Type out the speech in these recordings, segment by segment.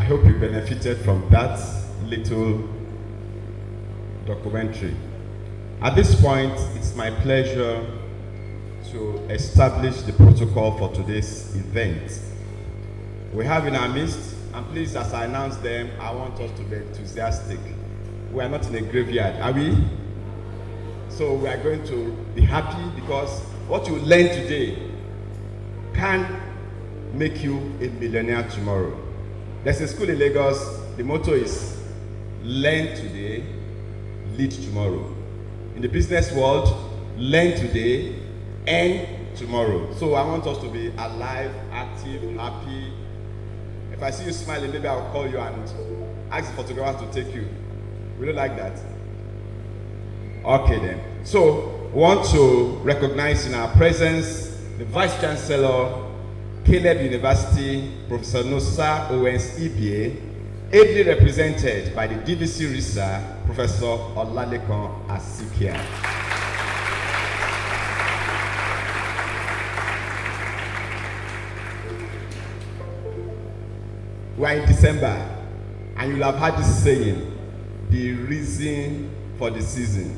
hope you benefited from that little documentary. At this point, it's my pleasure to establish the protocol for today's event. We have in our midst, and please, as I announce them, I want us to be enthusiastic. We are not in a graveyard, are we? So we are going to be happy because what you learn today can make you a millionaire tomorrow. There's a school in Lagos, the motto is learn today, lead tomorrow. In the business world, learn today, earn tomorrow. So I want us to be alive, active, happy. If I see you smiling, maybe I'll call you and ask the photographer to take you. We don't like that. Okay then. So we want to recognize in our presence the Vice Chancellor, Caleb University, Professor Nosa Owens EBA, ably represented by the DVC RISA, Professor Olalekan Asikia. We are in December, and you'll have heard this saying, the reason for the season.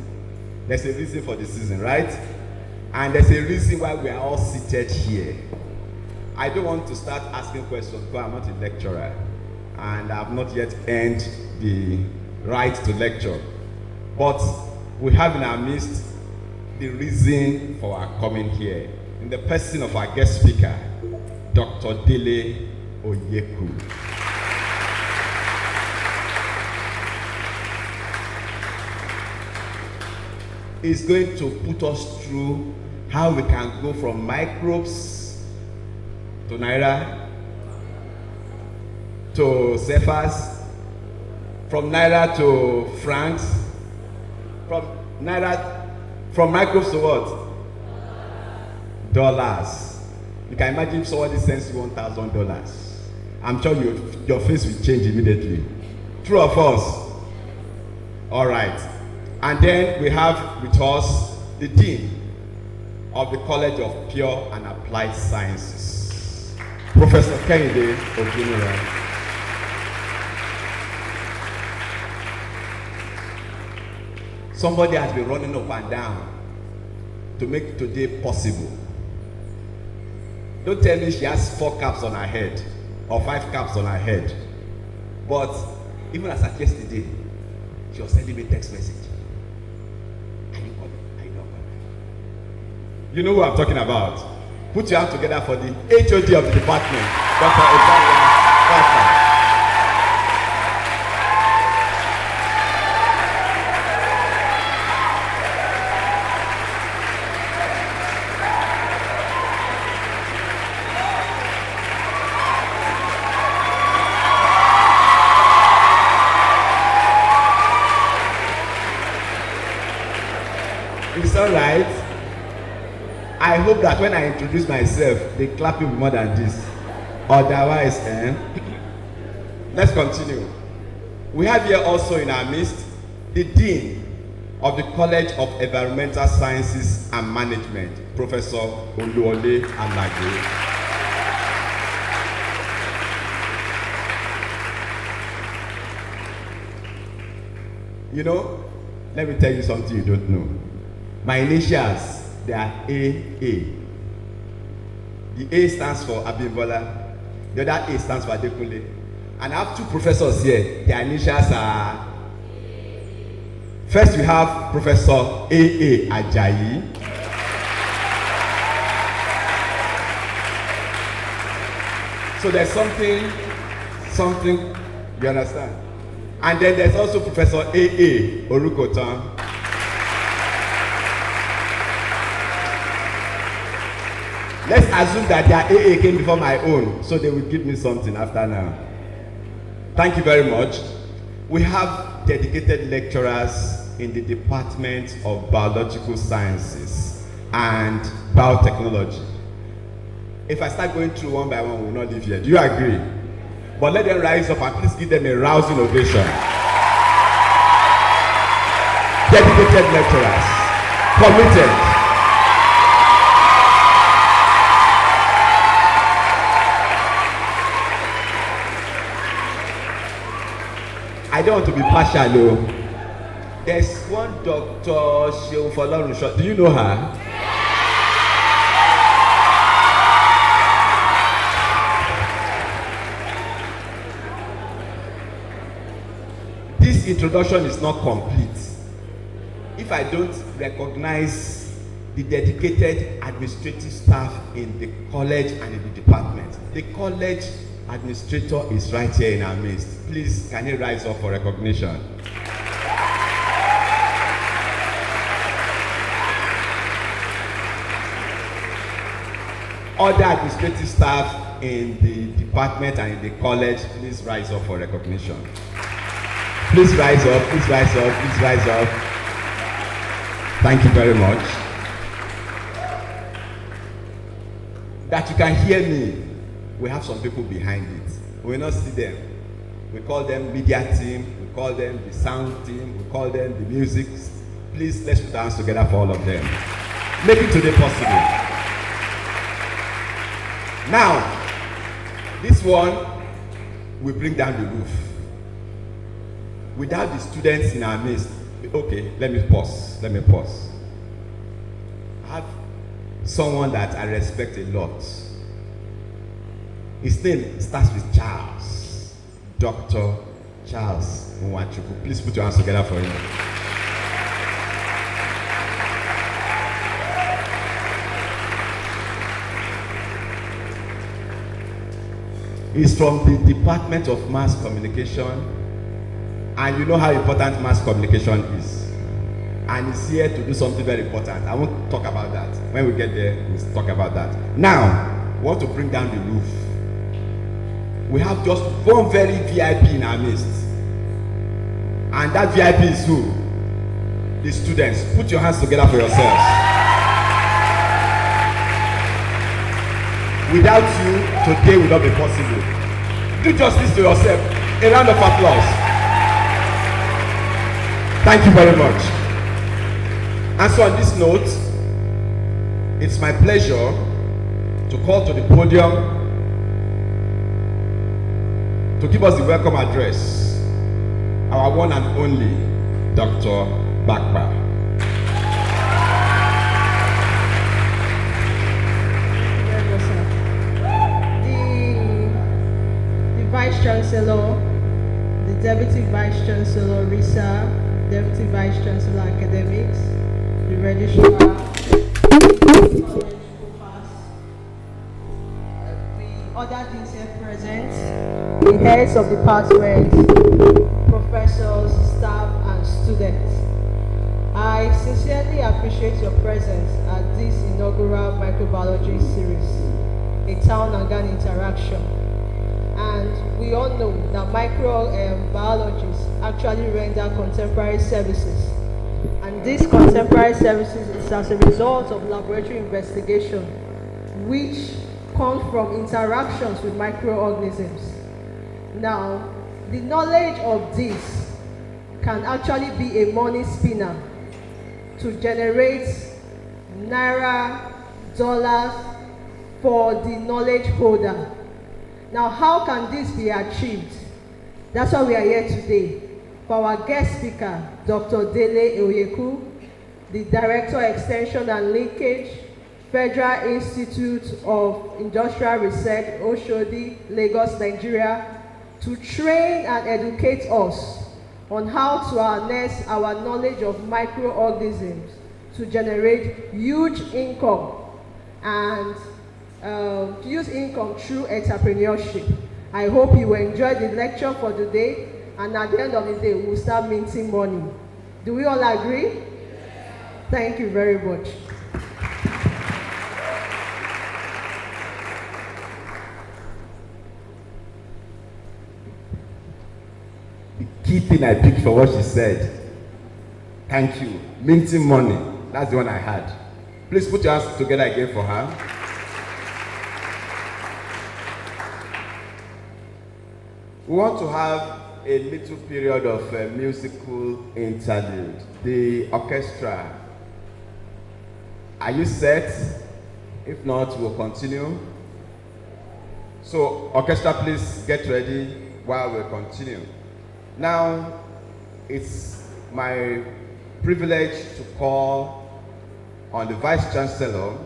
There's a reason for the season, right? And there's a reason why we are all seated here. I don't want to start asking questions because I'm not a lecturer and I've not yet earned the right to lecture. But we have in our midst the reason for our coming here in the person of our guest speaker, Dr. Dele Oyeku. He's going to put us through how we can go from microbes to naira, to cephas, from naira to francs, from microbes to what? Dollars. You can imagine if somebody sends you $1,000. I'm sure your face will change immediately. True or false? All right. And then we have with us the Dean of the College of Pure and Applied Sciences, Professor Kehinde Ogunira. Somebody has been running up and down to make today possible. Don't tell me she has 4 caps on her head or 5 caps on her head. But even as at yesterday, she was sending me a text message. You know who I'm talking about. Put your hand together for the HOD of the department, Dr. Ogunira. It's all right. I hope that when I introduce myself, they clap you more than this. Otherwise, let's continue. We have here also in our midst the Dean of the College of Environmental Sciences and Management, Professor Oluwole Alage. You know, let me tell you something you don't know. My initials, they are AA. The A stands for Abimbola, the other A stands for Adekunle. And I have 2 professors here. Their initials are. First, we have Professor AA Ajayi. So there's something, you understand? And then there's also Professor AA Orukotan. Let's assume that their AA came before my own, so they will give me something after now. Thank you very much. We have dedicated lecturers in the Department of Biological Sciences and Biotechnology. If I start going through one by one, we will not leave here. Do you agree? But let them rise up and please give them a rousing ovation. Dedicated lecturers, committed. I don't want to be partial, though. There's one Dr. Sheon Folorunso. Do you know her? This introduction is not complete if I don't recognize the dedicated administrative staff in the college and in the department. The college administrator is right here in our midst. Please, can he rise up for recognition? Other administrative staff in the department and in the college, please rise up for recognition. Please rise up, please rise up, please rise up. Thank you very much. That you can hear me, we have some people behind it. We will not see them. We call them media team, we call them the sound team, we call them the music. Please, let's put our hands together for all of them. Make it today possible. Now, this one will bring down the roof. Without the students in our midst, okay, let me pause. I have someone that I respect a lot. His name starts with Charles. Dr. Charles Nwachuku. Please put your hands together for him. He's from the Department of Mass Communication. And you know how important mass communication is. And he's here to do something very important. I won't talk about that. When we get there, we'll talk about that. Now, we want to bring down the roof. We have just one very VIP in our midst. And that VIP is who? The students. Put your hands together for yourselves. Without you, today will not be possible. Do justice to yourself. A round of applause. Thank you very much. And so on this note, it's my pleasure to call to the podium to give us the welcome address, our one and only Dr. Bakpa. The Vice Chancellor, the Deputy Vice Chancellor, RISA, Deputy Vice Chancellor Academics, the Registrar, the other deans here present, the heads of departments, professors, staff, and students. I sincerely appreciate your presence at this inaugural microbiology series, a town and GAN interaction. And we all know that microbiologists actually render contemporary services. And these contemporary services is as a result of laboratory investigation, which comes from interactions with microorganisms. Now, the knowledge of this can actually be a money spinner to generate naira, dollars for the knowledge holder. Now, how can this be achieved? That's why we are here today. For our guest speaker, Dr. Dele Oyeku, the Director Extension and Linkage, Federal Institute of Industrial Research, Oshodi, Lagos, Nigeria, to train and educate us on how to harness our knowledge of microorganisms to generate huge income and use income through entrepreneurship. I hope you will enjoy the lecture for today, and at the end of the day, we will start minting money. Do we all agree? Thank you very much. The key thing I picked for what she said, thank you, minting money, that's the one I had. Please put your hands together again for her. We want to have a little period of musical interlude. The orchestra, are you set? If not, we'll continue. So, orchestra, please get ready while we continue. Now, it's my privilege to call on the Vice Chancellor,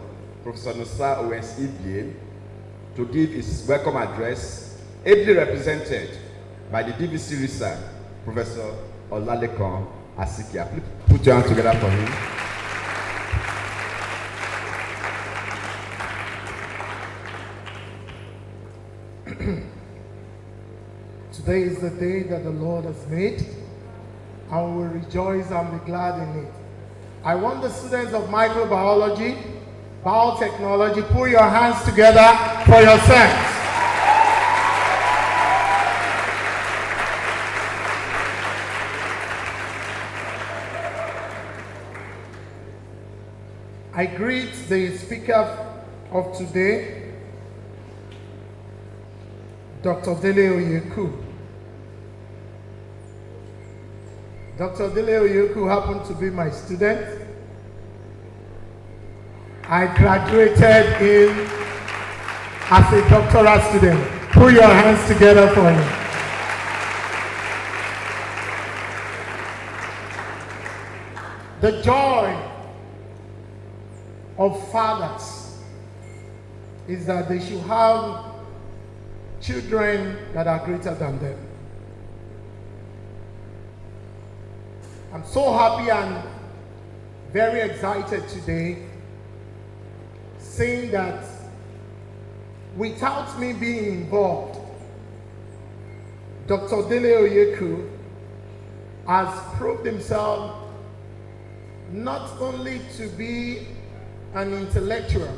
Professor Nosa Owens Ibie, to give his welcome address, ably represented by the DVC Research, Professor Olalekan Asikia. Please put your hands together for him. Today is the day that the Lord has made, and we will rejoice and be glad in it. I want the students of microbiology, biotechnology, put your hands together for yourselves. I greet the speaker of today, Dr. Dele Oyeku. Dr. Dele Oyeku happened to be my student. I graduated in as a doctoral student. Put your hands together for him. The joy of fathers is that they should have children that are greater than them. I'm so happy and very excited today, saying that without me being involved, Dr. Dele Oyeku has proved himself not only to be an intellectual,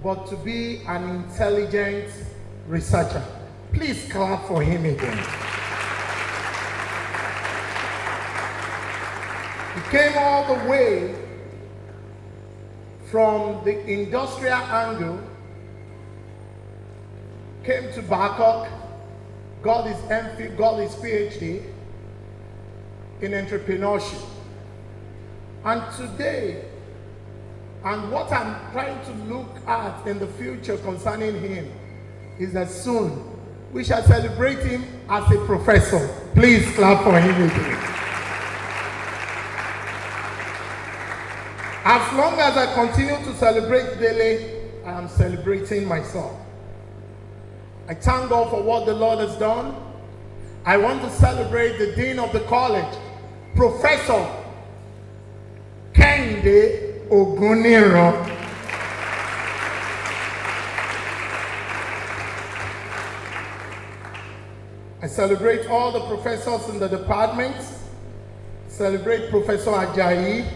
but to be an intelligent researcher. Please clap for him again. He came all the way from the industrial angle, came to Bangkok, got his MPhil, got his PhD in entrepreneurship. And today, and what I'm trying to look at in the future concerning him is that soon we shall celebrate him as a professor. Please clap for him again. As long as I continue to celebrate Dele, I am celebrating myself. I thank God for what the Lord has done. I want to celebrate the Dean of the College, Professor Kehinde Oguniro. I celebrate all the professors in the department, celebrate Professor Ajayi,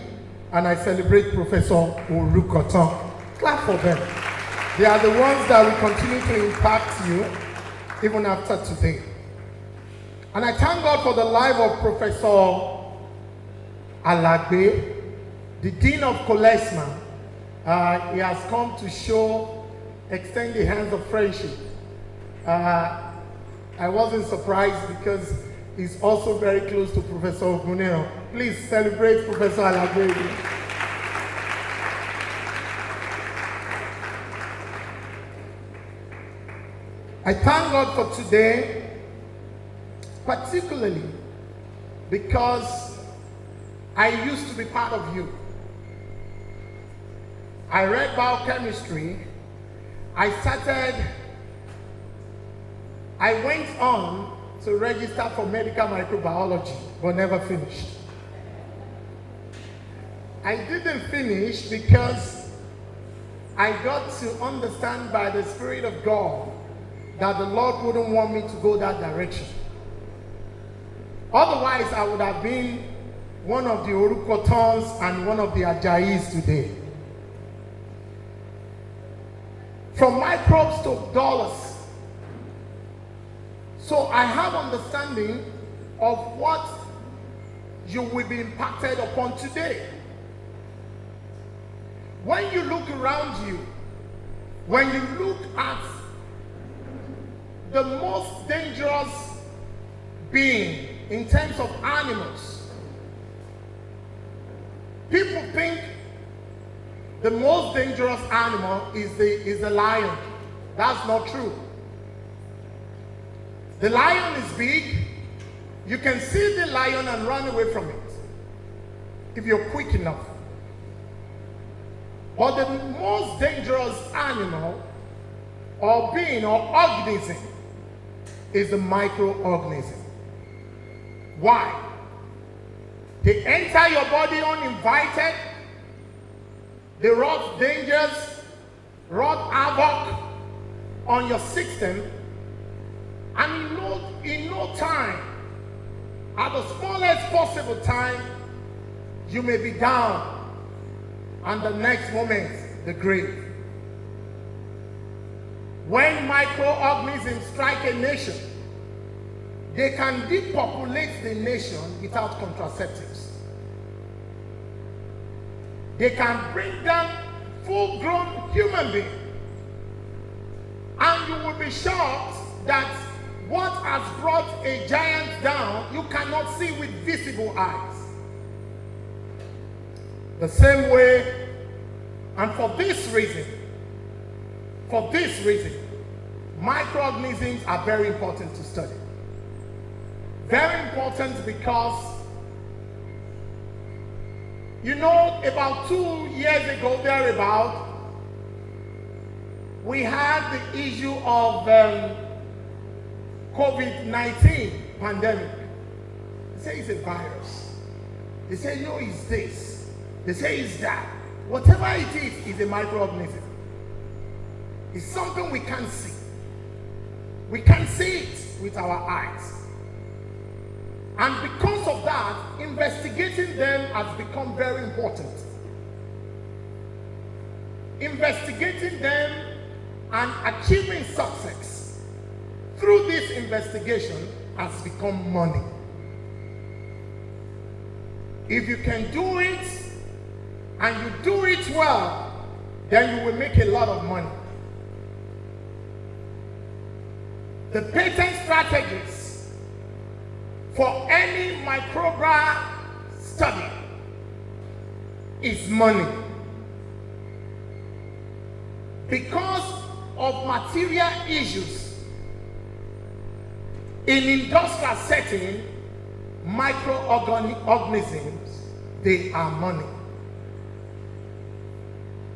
and I celebrate Professor Orukoton. Clap for them. They are the ones that will continue to impact you even after today. And I thank God for the life of Professor Alagbe, the Dean of Kolesma. He has come to extend the hands of friendship. I wasn't surprised because he's also very close to Professor Ogunero. Please celebrate Professor Alagbe. I thank God for today, particularly because I used to be part of you. I read biochemistry. I went on to register for medical microbiology, but never finished. I didn't finish because I got to understand by the Spirit of God that the Lord wouldn't want me to go that direction. Otherwise, I would have been one of the Orukotons and one of the Ajayis today. From microbes to dollars. So I have understanding of what you will be impacted upon today. When you look around you, when you look at the most dangerous being in terms of animals, people think the most dangerous animal is the lion. That's not true. The lion is big, You can see the lion and run away from it if you're quick enough. But the most dangerous animal or being or organism is the microorganism. Why? They enter your body uninvited. They wrought dangers, wrought havoc on your system, and in no time, at the smallest possible time, you may be down, and the next moment, the grave. When microorganisms strike a nation, they can depopulate the nation without contraceptives. They can bring down full-grown human beings. And you will be shocked that what has brought a giant down, you cannot see with visible eyes. The same way, and for this reason, microorganisms are very important to study. Very important because, you know, about 2 years ago, thereabout, we had the issue of COVID-19 pandemic. They say it's a virus. They say, no, it's this. They say it's that. Whatever it is a microorganism. It's something we can't see. We can't see it with our eyes. And because of that, investigating them has become very important. Investigating them and achieving success through this investigation has become money. If you can do it and you do it well, then you will make a lot of money. The patent strategies for any microbial study is money. Because of material issues in industrial setting, microorganisms, they are money.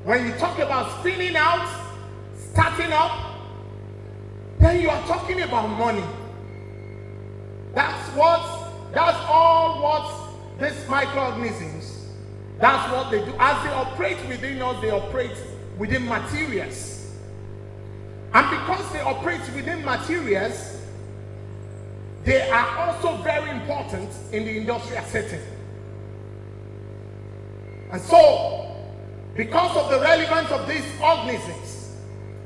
When you talk about spinning out, starting up, then you are talking about money. That's all what these microorganisms, that's what they do. As they operate within us, they operate within materials. And because they operate within materials, they are also very important in the industrial setting. And so, because of the relevance of these organisms,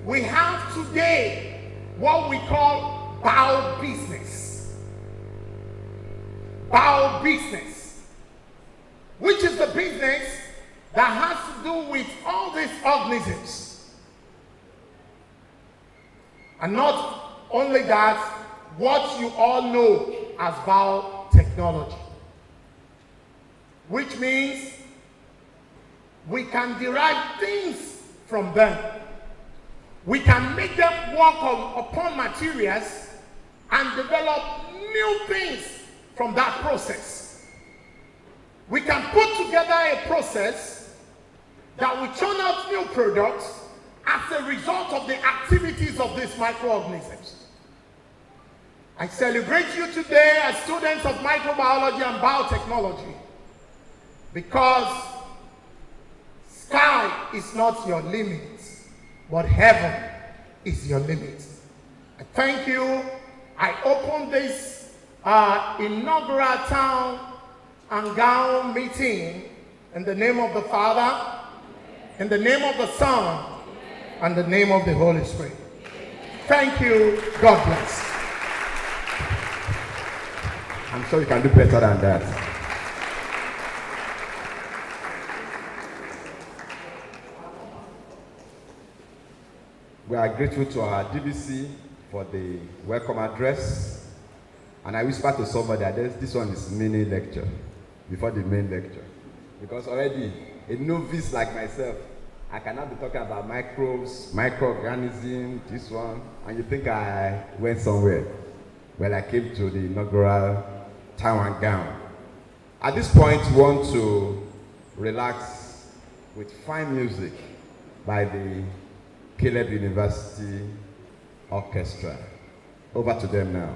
we have today what we call biobusiness. Biobusiness, which is the business that has to do with all these organisms. And not only that, what you all know as biotechnology, which means we can derive things from them. We can make them work upon materials and develop new things from that process. We can put together a process that will churn out new products as a result of the activities of these microorganisms. I celebrate you today as students of microbiology and biotechnology, because sky is not your limit, but heaven is your limit. I thank you. I open this inaugural town and gown meeting in the name of the Father, in the name of the Son, and the name of the Holy Spirit. Thank you. God bless. I'm sure you can do better than that. We are grateful to our DBC for the welcome address. And I whisper to somebody that this one is mini lecture before the main lecture. Because already a novice like myself, I cannot be talking about microbes, microorganisms, this one, and you think I went somewhere. Well, I came to the inaugural Taiwan gown. At this point, we want to relax with fine music by the Caleb University Orchestra. Over to them now.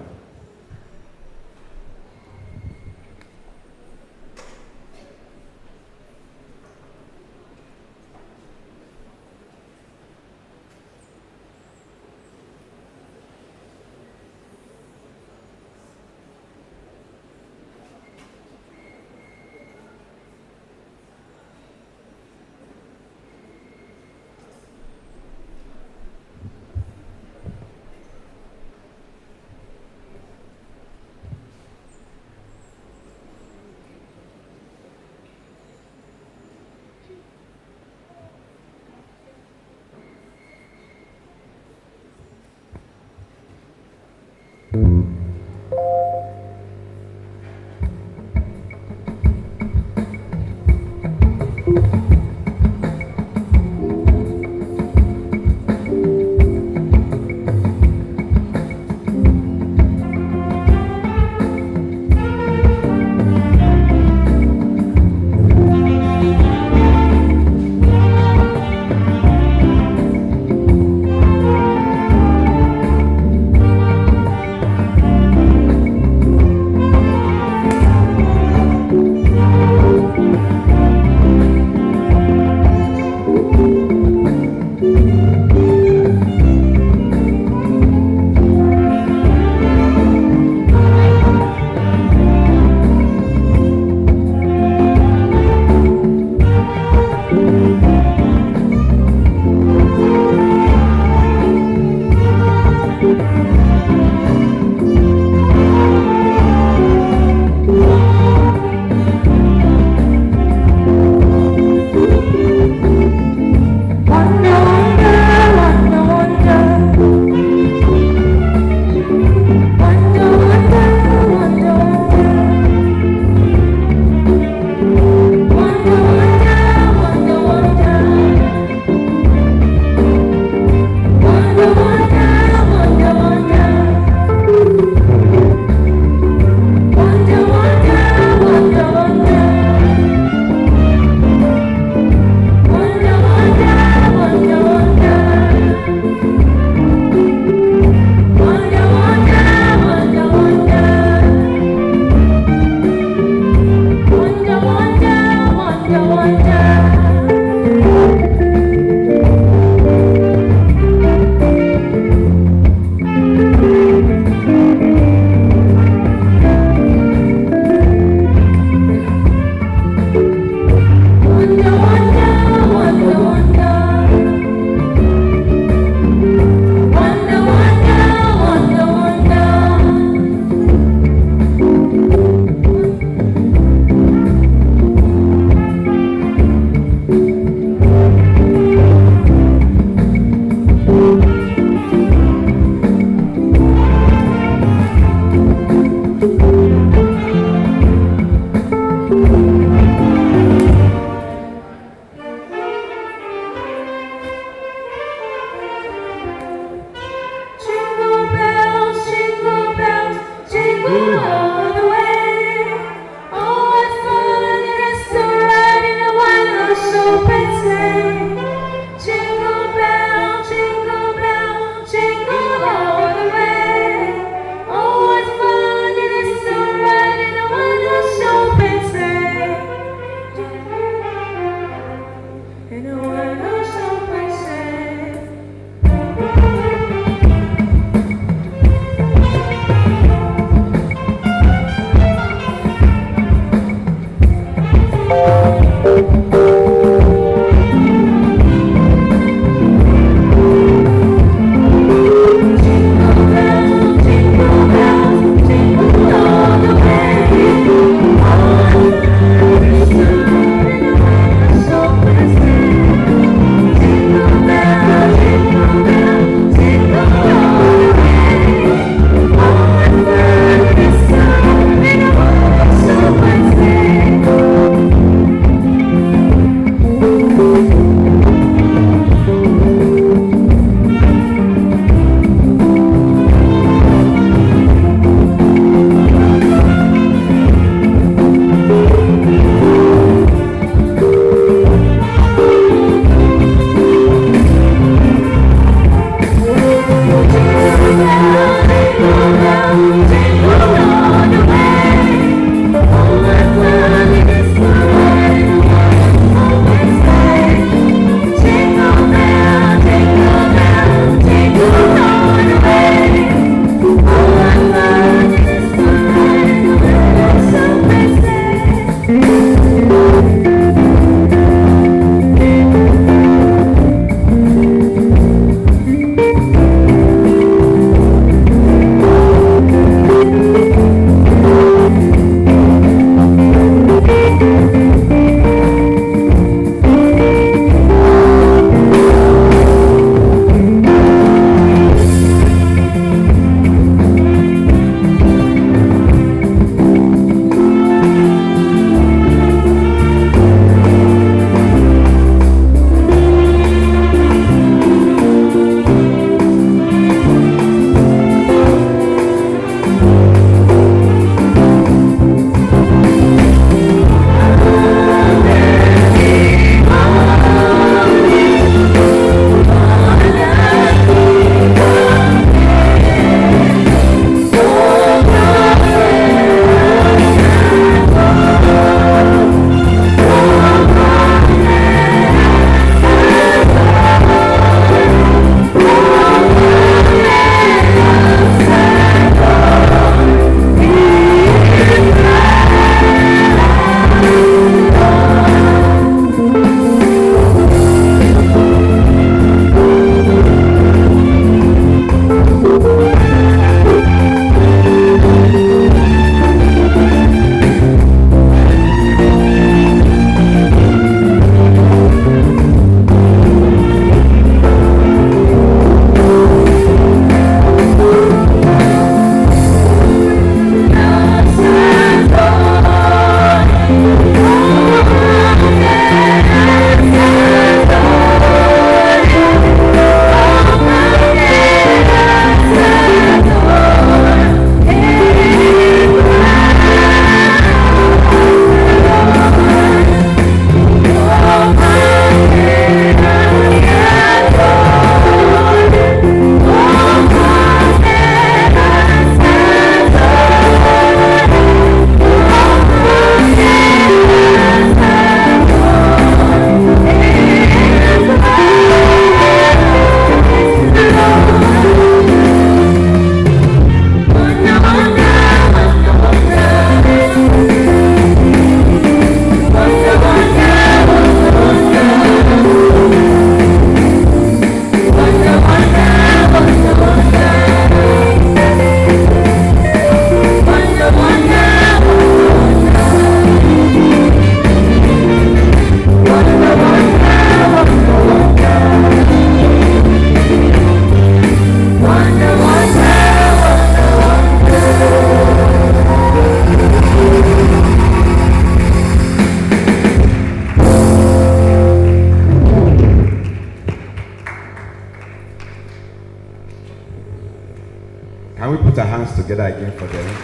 Can we put our hands together again for them?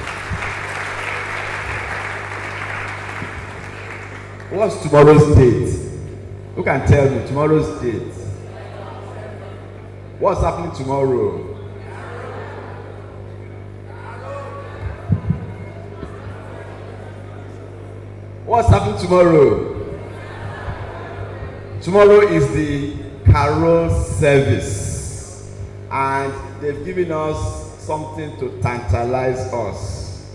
What's tomorrow's date? Who can tell me tomorrow's date? What's happening tomorrow? What's happening tomorrow? Tomorrow is the carol service, and they've given us something to tantalize us,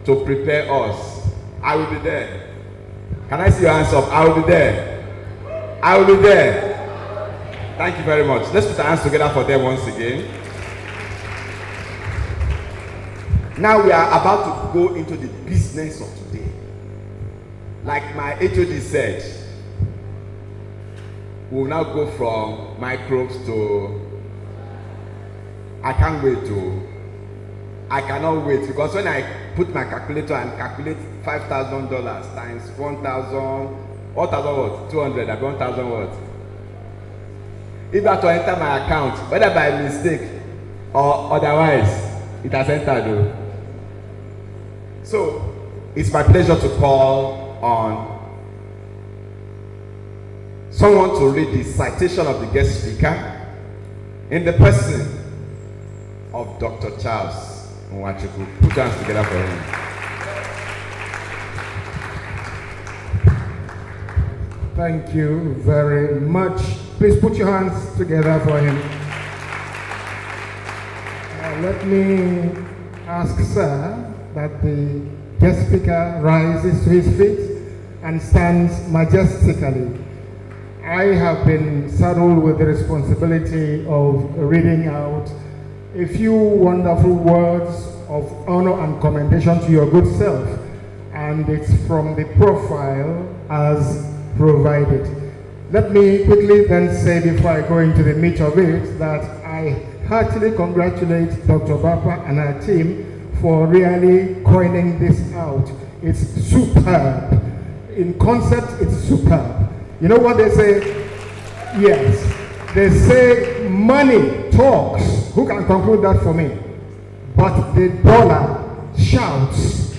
to prepare us. I will be there. Can I see your hands up? I will be there. I will be there. Thank you very much. Let's put our hands together for them once again. Now we are about to go into the business of today. Like my HOD said, we will now go from microbes to... I can't wait to... I cannot wait, because when I put my calculator and calculate $5,000 times 1,000, what? 200, I 1,000 what? If I have to enter my account, whether by mistake or otherwise, it has entered though. So, it's my pleasure to call on someone to read the citation of the guest speaker in the person of Dr. Charles Nwachukwu. Put your hands together for him. Thank you very much. Please put your hands together for him. Let me ask, sir, that the guest speaker rises to his feet and stands majestically. I have been saddled with the responsibility of reading out a few wonderful words of honor and commendation to your good self, and it's from the profile as provided. Let me quickly then say, before I go into the meat of it, that I heartily congratulate Dr. Bapa and her team for really coining this out. It's superb. In concept, it's superb. You know what they say? Yes. They say money talks. Who can conclude that for me? But the dollar shouts.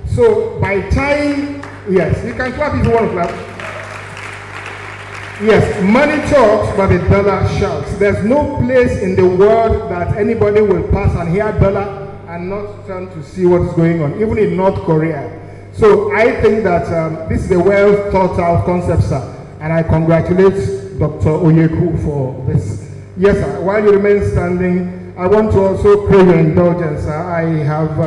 So by time, yes, you can clap if you want to clap. Yes, money talks, but the dollar shouts. There's no place in the world that anybody will pass and hear dollar and not turn to see what's going on, even in North Korea. So I think that this is a well thought out concept, sir, and I congratulate Dr. Oyeku for this. Yes, sir, while you remain standing, I want to also crave your indulgence, sir. I have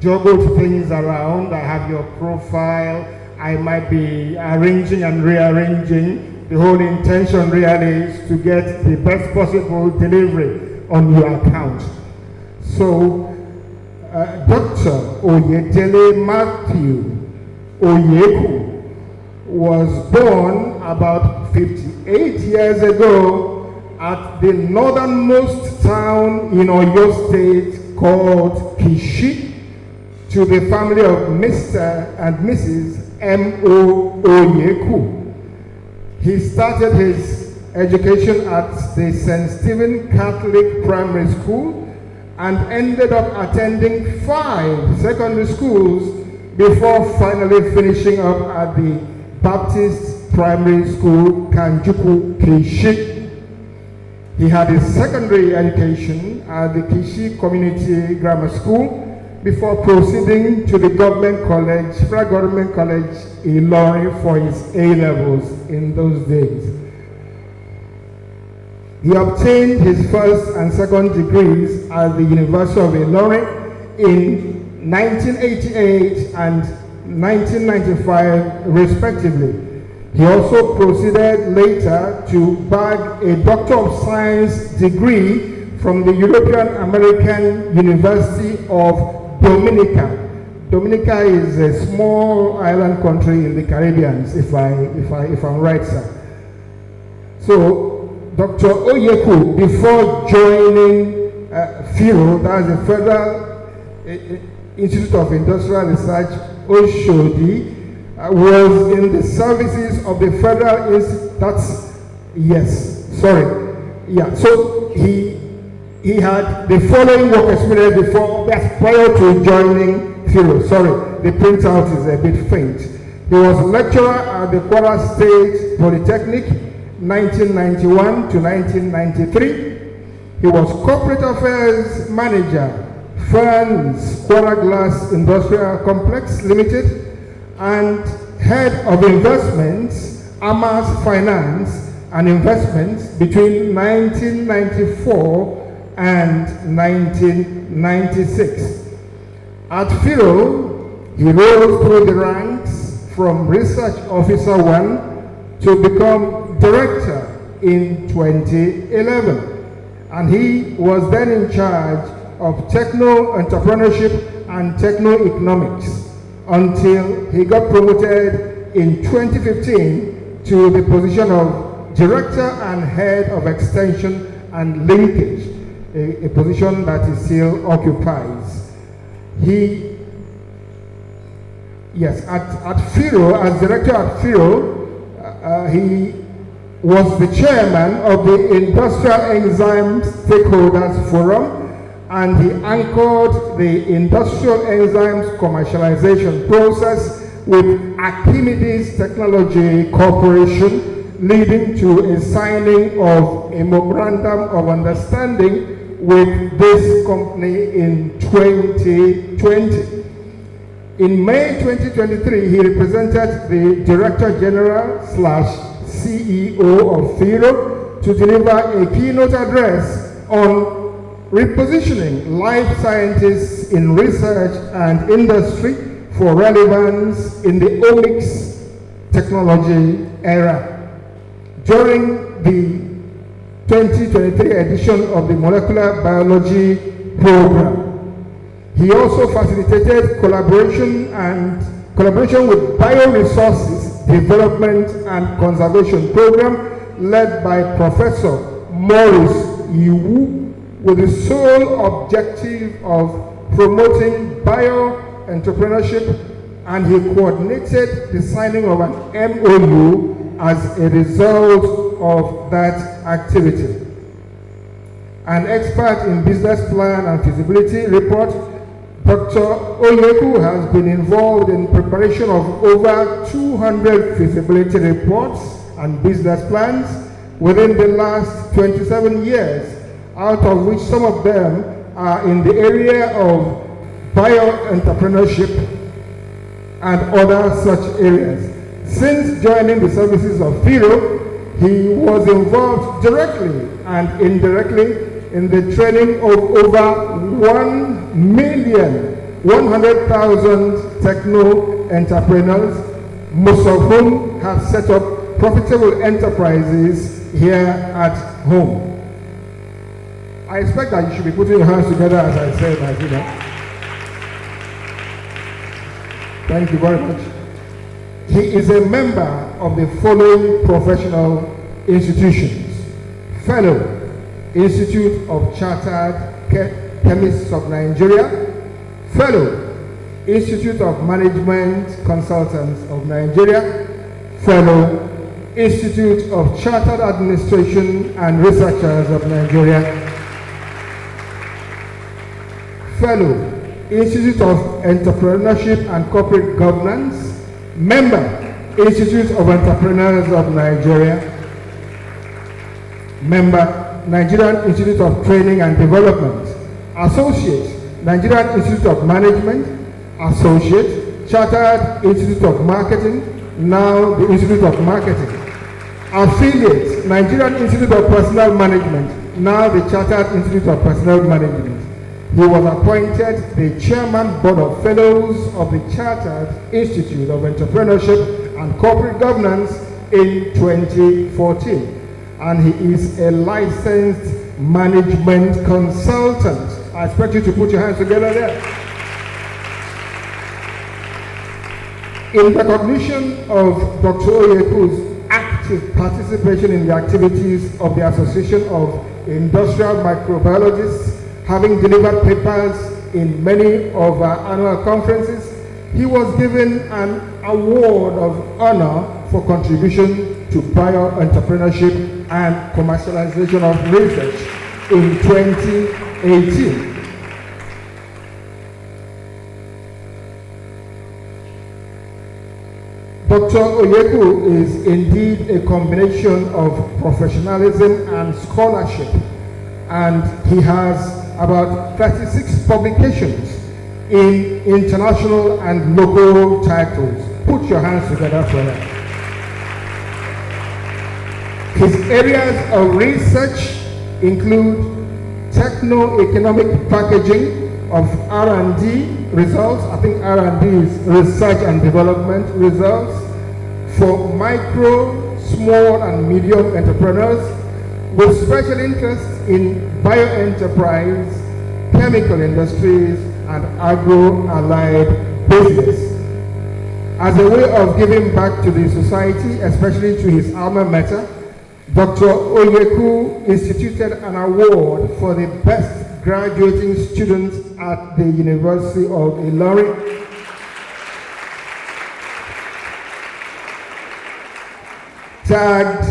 juggled things around. I have your profile. I might be arranging and rearranging. The whole intention really is to get the best possible delivery on your account. So, Dr. Oyedele Matthew Oyeku was born about 58 years ago at the northernmost town in Oyo State called Kishi, to the family of Mr. and Mrs. M.O. Oyeku. He started his education at the St. Stephen Catholic Primary School and ended up attending 5 secondary schools before finally finishing up at the Baptist Primary School, Kanjuku, Kishi. He had his secondary education at the Kishi Community Grammar School before proceeding to the government college, Federal Government College, Ilorin, for his A-levels in those days. He obtained his first and second degrees at the University of Ilorin in 1988 and 1995, respectively. He also proceeded later to bag a Doctor of Science degree from the European American University of Dominica. Dominica is a small island country in the Caribbean, if I'm right, sir. So, Dr. Oyeku, before joining FIRO, that's the Federal Institute of Industrial Research, Oshodi, was in the services of the Federal Institute. So he he had the following work experience prior to joining Firo. Sorry, the printout is a bit faint. He was lecturer at the Kwara State Polytechnic, 1991 to 1993. He was corporate affairs manager, Ferns Kwara Glass Industrial Complex Limited, and head of investments, Amas Finance and Investments between 1994 and 1996. At Firo, he rose through the ranks from Research Officer 1 to become Director in 2011. And he was then in charge of techno-entrepreneurship and techno-economics until he got promoted in 2015 to the position of Director and Head of Extension and Linkage, a position that he still occupies. At Firo, as Director at Firo, he was the chairman of the Industrial Enzyme Stakeholders Forum, and he anchored the industrial enzymes commercialization process with Archimedes Technology Corporation, leading to a signing of a memorandum of understanding with this company in 2020. In May 2023, he represented the Director General / CEO of Firo to deliver a keynote address on repositioning life scientists in research and industry for relevance in the omics technology era. During the 2023 edition of the Molecular Biology program, he also facilitated collaboration with Bioresources Development and Conservation Program led by Professor Maurice Iwu, with the sole objective of promoting bio-entrepreneurship, and he coordinated the signing of an MOU as a result of that activity. An expert in business plan and feasibility report, Dr. Oyeku has been involved in preparation of over 200 feasibility reports and business plans within the last 27 years, out of which some of them are in the area of bio-entrepreneurship and other such areas. Since joining the services of Firo, he was involved directly and indirectly in the training of over 1,100,000 techno-entrepreneurs, most of whom have set up profitable enterprises here at home. I expect that you should be putting your hands together as I said, Nigeria. Thank you very much. He is a member of the following professional institutions: Fellow, Institute of Chartered Chemists of Nigeria; Fellow, Institute of Management Consultants of Nigeria; Fellow, Institute of Chartered Administration and Researchers of Nigeria; Fellow, Institute of Entrepreneurship and Corporate Governance; Member, Institute of Entrepreneurs of Nigeria; Member, Nigerian Institute of Training and Development; Associate, Nigerian Institute of Management; Associate, Chartered Institute of Marketing, now the Institute of Marketing; Affiliate, Nigerian Institute of Personnel Management, now the Chartered Institute of Personnel Management. He was appointed the Chairman Board of Fellows of the Chartered Institute of Entrepreneurship and Corporate Governance in 2014. And he is a licensed management consultant. I expect you to put your hands together there. In recognition of Dr. Oyeku's active participation in the activities of the Association of Industrial Microbiologists, having delivered papers in many of our annual conferences, he was given an award of honor for contribution to bio-entrepreneurship and commercialization of research. in 2018. Dr. Oyeku is indeed a combination of professionalism and scholarship, and he has about 36 publications in international and local titles. Put your hands together for him. His areas of research include techno-economic packaging of R&D results. I think R&D is research and development results for micro, small and medium entrepreneurs with special interest in bioenterprise, chemical industries and agro-allied business. As a way of giving back to the society, especially to his alma mater, Dr. Oyeku instituted an award for the best graduating students at the University of Ilorin. Tagged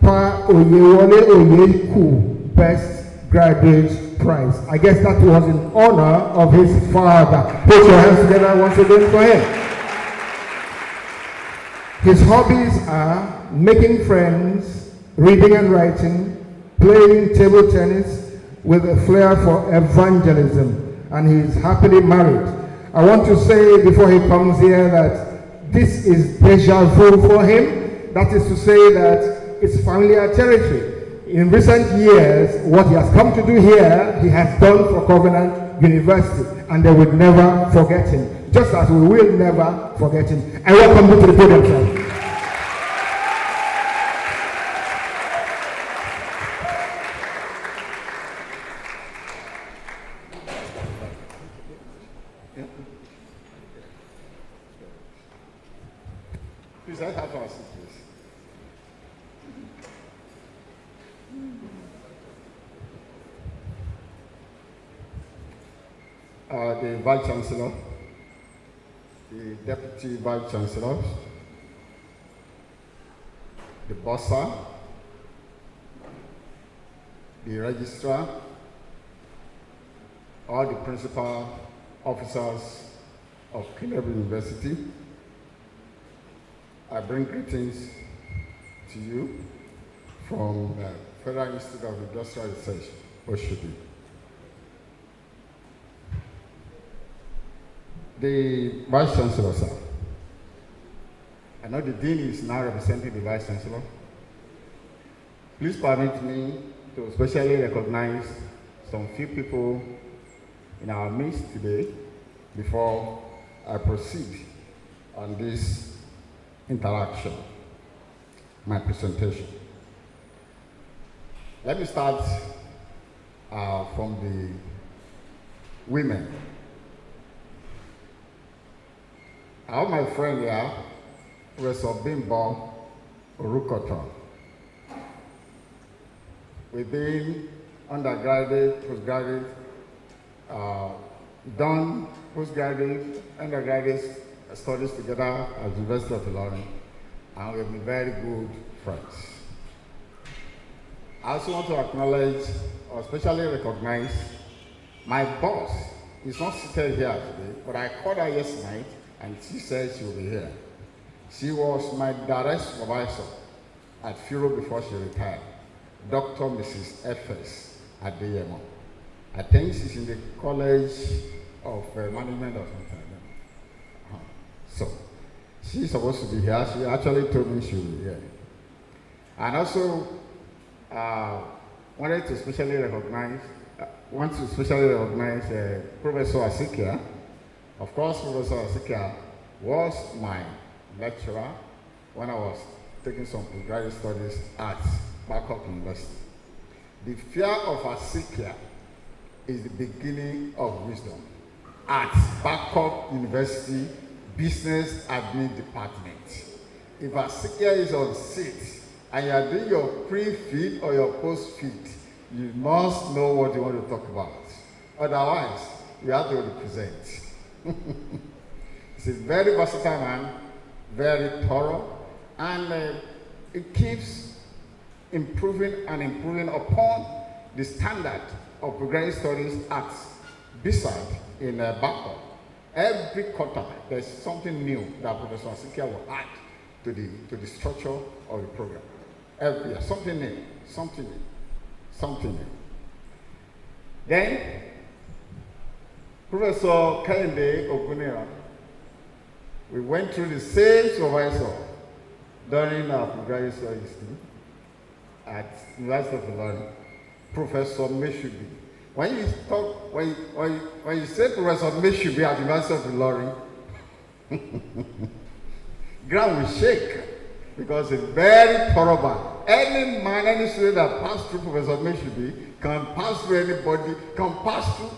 Pa Oyewole Oyeku Best Graduate Prize. I guess that was in honor of his father. Put your hands together once again for him. His hobbies are making friends, reading and writing, playing table tennis with a flair for evangelism, and he's happily married. I want to say before he comes here that this is deja vu for him. That is to say that it's familiar territory. In recent years, what he has come to do here, he has done for Covenant University, and they will never forget him, just as we will never forget him. I welcome you to the podium, sir. Please, I have our seat, please. The Vice Chancellor, the Deputy Vice Chancellor, the Bursar, the Registrar, all the principal officers of Inaugural University, I bring greetings to you from the Federal Institute of Industrial Research, Oshodi. The Vice Chancellor, sir. I know the Dean is now representing the Vice Chancellor. Please permit me to specially recognize some few people in our midst today before I proceed on this interaction, my presentation. Let me start from the women. I have my friend here, Professor Bimbo Orukoto. We've been undergraduate, postgraduate, done postgraduate, undergraduate studies together at the University of Ilorin, and we've been very good friends. I also want to acknowledge or especially recognize my boss. He's not seated here today, but I called her yesterday night and she said she will be here. She was my direct supervisor at Furo before she retired, Dr. Mrs. F.S. at DMO. I think she's in the College of Management or something like that. So, she's supposed to be here. She actually told me she will be here. And also, want to especially recognize Professor Asikia. Of course, Professor Asikia was my lecturer when I was taking some postgraduate studies at Backup University. The fear of Asikia is the beginning of wisdom. At Backup University Business Admin Department, if Asikia is on seat and you are doing your pre-feed or your post-feed, you must know what you want to talk about. Otherwise, you have to represent. He's a very versatile man, very thorough, and it keeps improving and improving upon the standard of progressive studies at BSAD in Bangkok. Every quarter, there's something new that Professor Asikia will add to the structure of the program. Every year, something new, something new, something new. Then, Professor Kehinde Ogunera, we went through the same supervisor during our progressive studies at University of Ilorin, Professor Meshubi. When you say Professor Meshubi at University of Ilorin, ground will shake because it's very thorough man. Any man, any student that passed through Professor Meshubi can pass through anybody, can pass through.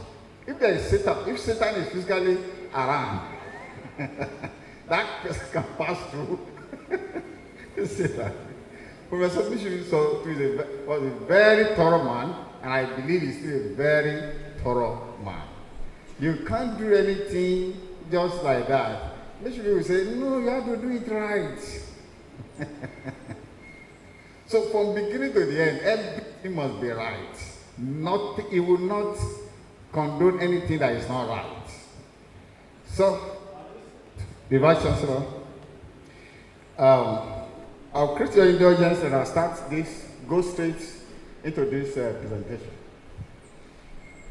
If there is Satan, if Satan is physically around, that person can pass through. Satan. Professor Meshubi was a very thorough man, and I believe he's still a very thorough man. You can't do anything just like that. Meshubi will say, no, you have to do it right. So from beginning to the end, everything must be right. Nothing, he will not condone anything that is not right. So, the Vice Chancellor, our Christian indulgence, and I'll start this, go straight into this presentation.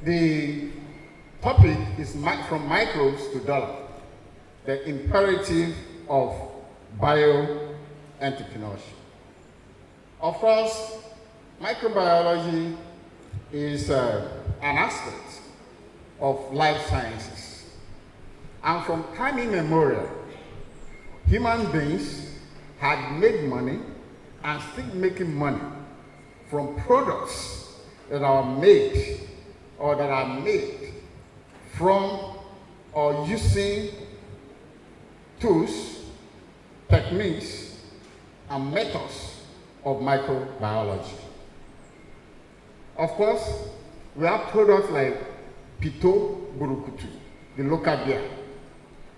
The topic is from microbes to dollar, the imperative of bioentrepreneurship. Of course, microbiology is an aspect of life sciences. And from time immemorial, human beings had made money and still making money from products that are made from or using tools, techniques, and methods of microbiology. Of course, we have products like Pito Burukutu, the local beer.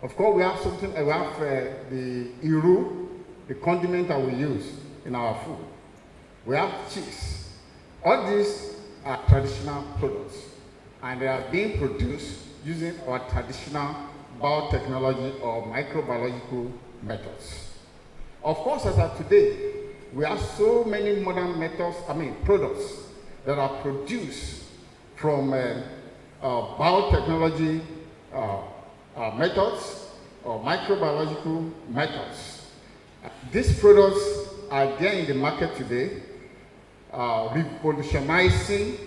Of course, we have something, we have the Iru, the condiment that we use in our food. We have cheese. All these are traditional products, and they are being produced using our traditional biotechnology or microbiological methods. Of course, as of today, we have so many modern methods, products that are produced from biotechnology methods or microbiological methods. These products are there in the market today, revolutionizing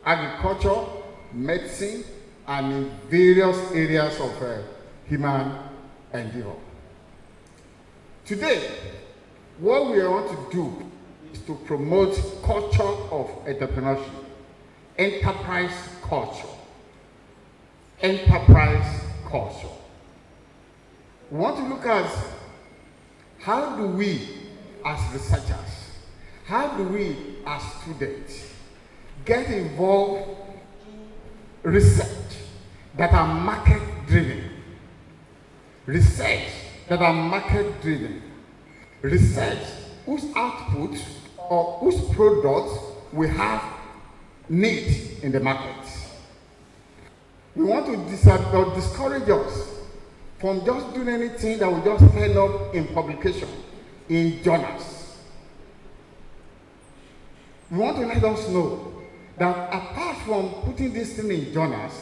agriculture, medicine, and in various areas of human endeavor. Today, what we want to do is to promote culture of entrepreneurship, enterprise culture. Enterprise culture. We want to look at how do we as researchers, how do we as students get involved in research that are market driven, research that are market driven, research whose output or whose products we have need in the market. We want to discourage us from just doing anything that will just end up in publication, in journals. We want to let us know that apart from putting this thing in journals,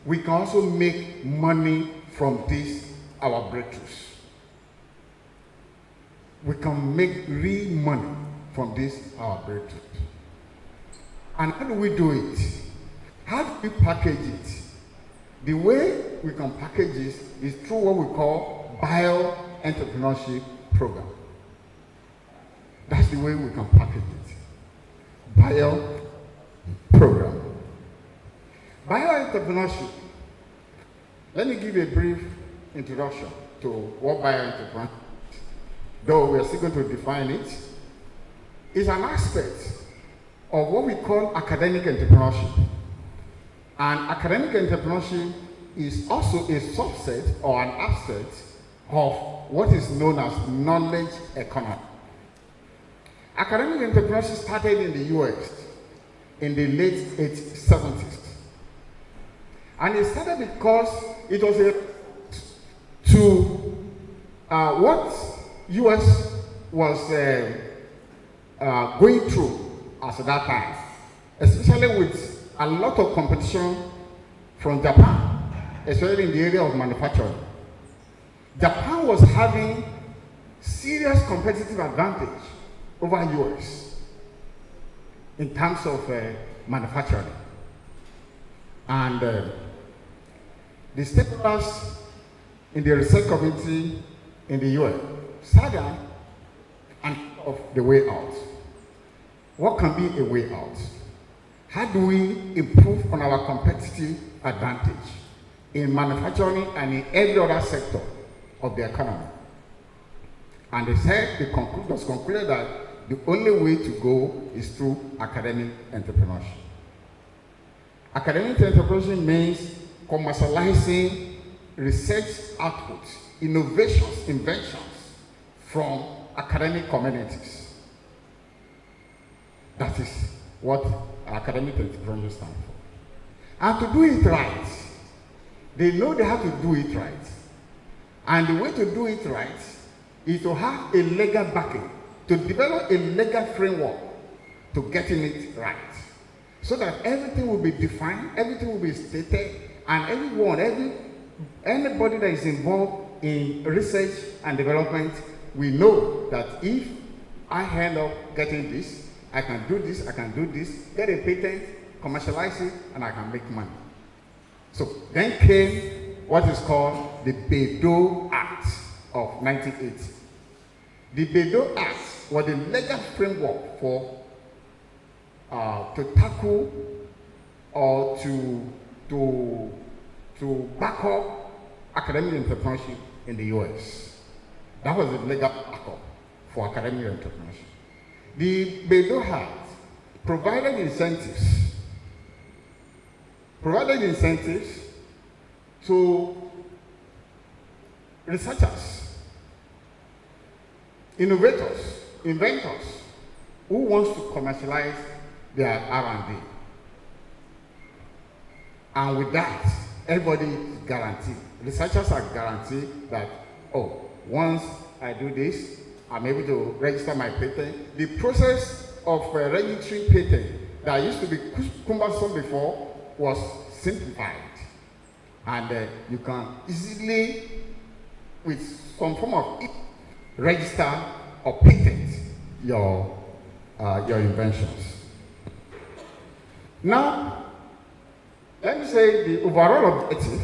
we can also make money from this, our breakthroughs. We can make real money from this, our breakthrough. And how do we do it? How do we package it? The way we can package this is through what we call bioentrepreneurship program. That's the way we can package it. Bio program. Bioentrepreneurship. Let me give you a brief introduction to what bioentrepreneurship is. Though we are still going to define it, is an aspect of what we call academic entrepreneurship. And academic entrepreneurship is also a subset or an aspect of what is known as knowledge economy. Academic entrepreneurship started in the US in the late 70s. And it started because it was what US was going through at that time, especially with a lot of competition from Japan, especially in the area of manufacturing. Japan was having serious competitive advantage over US in terms of manufacturing. And the stakeholders in the research community in the US sat down and thought of the way out. What can be a way out? How do we improve on our competitive advantage in manufacturing and in every other sector of the economy? And they said, it was concluded that the only way to go is through academic entrepreneurship. Academic entrepreneurship means commercializing research outputs, innovations, inventions from academic communities. That is what academic entrepreneurship stands for. And to do it right, they know they have to do it right. And the way to do it right is to have a legal backing, to develop a legal framework to getting it right. So that everything will be defined, everything will be stated, and anybody that is involved in research and development will know that if I end up getting this, I can do this, I can do this, get a patent, commercialize it, and I can make money. So then came what is called the Bayh-Dole Act of 1980. The Bayh-Dole Act was the legal framework for to tackle or to back up academic entrepreneurship in the US. That was the legal backup for academic entrepreneurship. The Bayh-Dole Act provided incentives to researchers, innovators, inventors who wants to commercialize their R&D. And with that, everybody is guaranteed. Researchers are guaranteed that, oh, once I do this, I'm able to register my patent. The process of registering patent that used to be cumbersome before was simplified. And you can easily, with some form of register or patent your inventions. Now, let me say the overall objective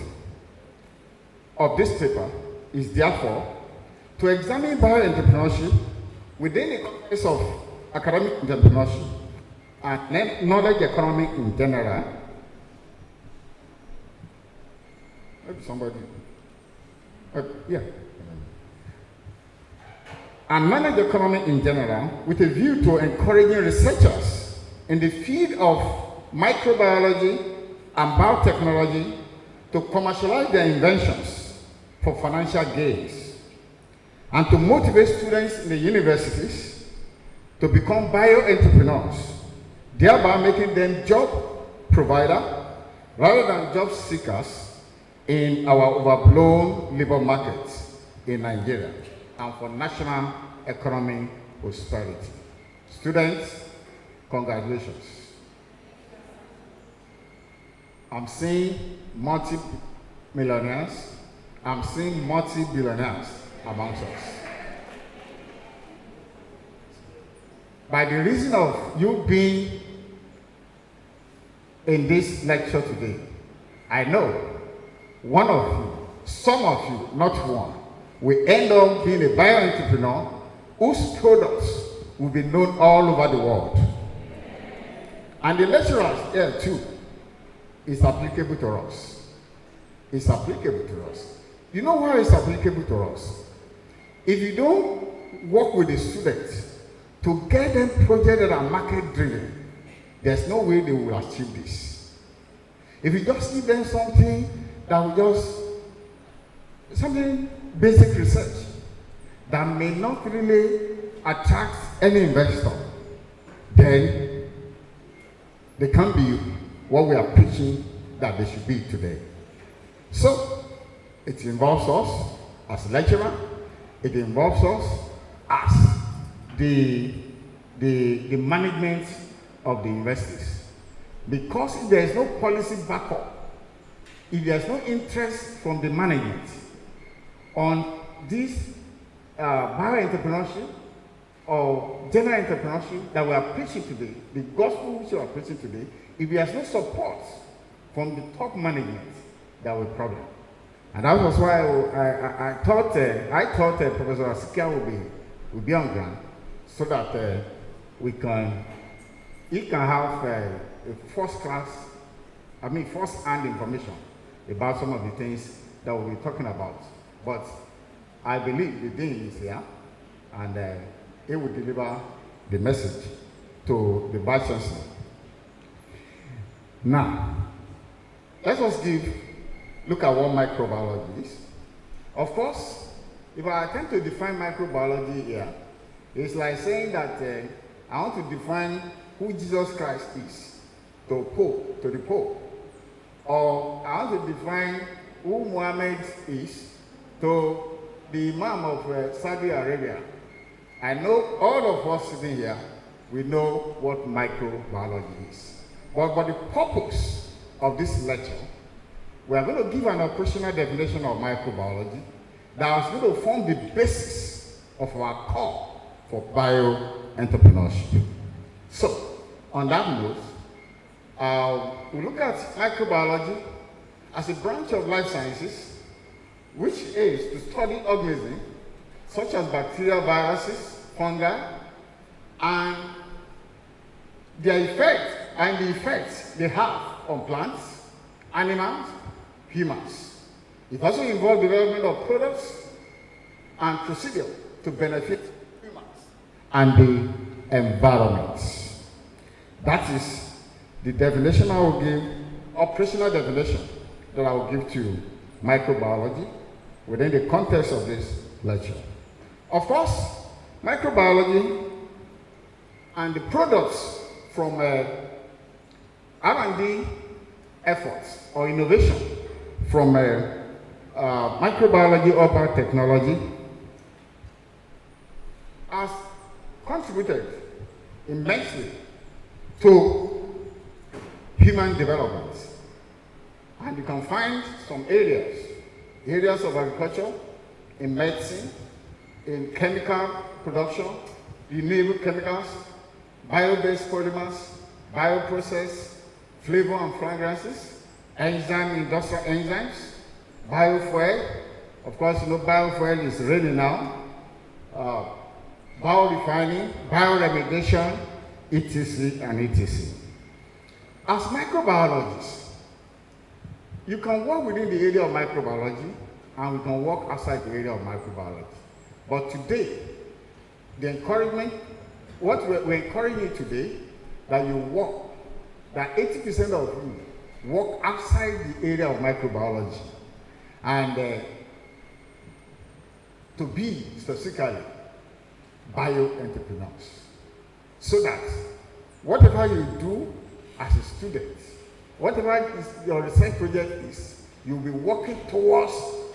of this paper is therefore to examine bioentrepreneurship within the context of academic entrepreneurship and knowledge economy in general. Maybe somebody, yeah. And knowledge economy in general with a view to encouraging researchers in the field of microbiology and biotechnology to commercialize their inventions for financial gains, and to motivate students in the universities to become bio-entrepreneurs, thereby making them job provider rather than job seekers in our overblown labor markets in Nigeria and for national economic prosperity. Students, congratulations. I'm seeing multi-millionaires, I'm seeing multi-billionaires amongst us. By the reason of you being in this lecture today, I know one of you, some of you, not one, will end up being a bio-entrepreneur whose products will be known all over the world. And the lecturers here too, is applicable to us. It's applicable to us. You know why it's applicable to us? If you don't work with the students to get them projects that are market driven, there's no way they will achieve this. If you just give them something that will something basic research that may not really attract any investor, then they can't be what we are preaching that they should be today. So, it involves us as lecturer, it involves us as the management of the universities. Because if there is no policy backup, if there is no interest from the management on this bio-entrepreneurship or general entrepreneurship that we are preaching today, the gospel which we are preaching today, if there is no support from the top management, there will be a problem. And that was why I thought Professor Asikia will be on ground so that he can have first-hand information about some of the things that we'll be talking about. But I believe the dean is here, and he will deliver the message to the Vice Chancellor. Now, let us look at what microbiology is. Of course, if I attempt to define microbiology here, it's like saying that I want to define who Jesus Christ is to the Pope. Or I want to define who Muhammad is to the Imam of Saudi Arabia. I know all of us sitting here, we know what microbiology is. But the purpose of this lecture, we are going to give an operational definition of microbiology that is going to form the basis of our call for bio-entrepreneurship. So, on that note, we look at microbiology as a branch of life sciences which aims to study organisms such as bacteria, viruses, fungi, and their effect and the effects they have on plants, animals, humans. It also involves development of products and procedure to benefit humans and the environment. That is the definition I will give, operational definition that I will give to microbiology within the context of this lecture. Of course, microbiology and the products from R&D efforts or innovation from microbiology or biotechnology has contributed immensely to human development. And you can find some areas of agriculture, in medicine, in chemical production, renewable chemicals, bio-based polymers, bioprocess, flavor and fragrances, industrial enzymes, biofuel. Of course, you know biofuel is ready now. Biorefining, bioremediation, etc. and etc. As microbiologists, you can work within the area of microbiology and we can work outside the area of microbiology. But today, the encouragement, what we're encouraging you today, that you work, that 80% of you work outside the area of microbiology and to be specifically bio-entrepreneurs. So that whatever you do as a student, whatever your research project is, you'll be working towards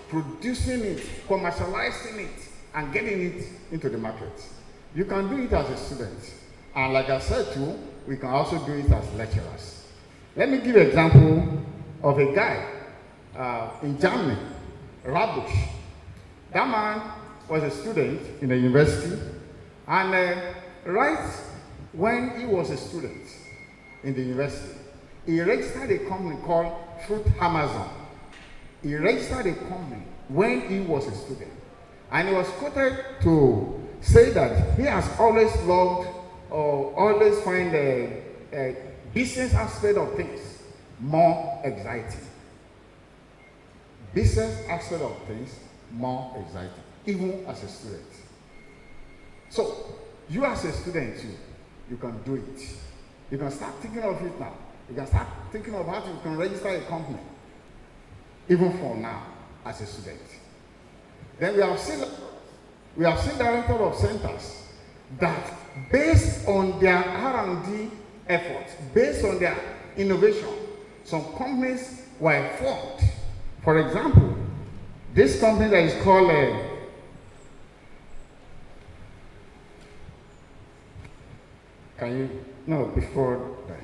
producing it, commercializing it, and getting it into the market. You can do it as a student. And like I said too, we can also do it as lecturers. Let me give an example of a guy in Germany, Rabush. That man was a student in a university, and right when he was a student in the university, he registered a company called Fruit Amazon. He registered a company when he was a student. And he was quoted to say that he has always loved or always find the business aspect of things more exciting. Business aspect of things more exciting, even as a student. So, you as a student too, you can do it. You can start thinking of it now. You can start thinking of how you can register a company, even for now, as a student. Then we have seen directors of centers that, based on their R&D efforts based on their innovation. Some companies were formed. For example, this company that is called can you no before that.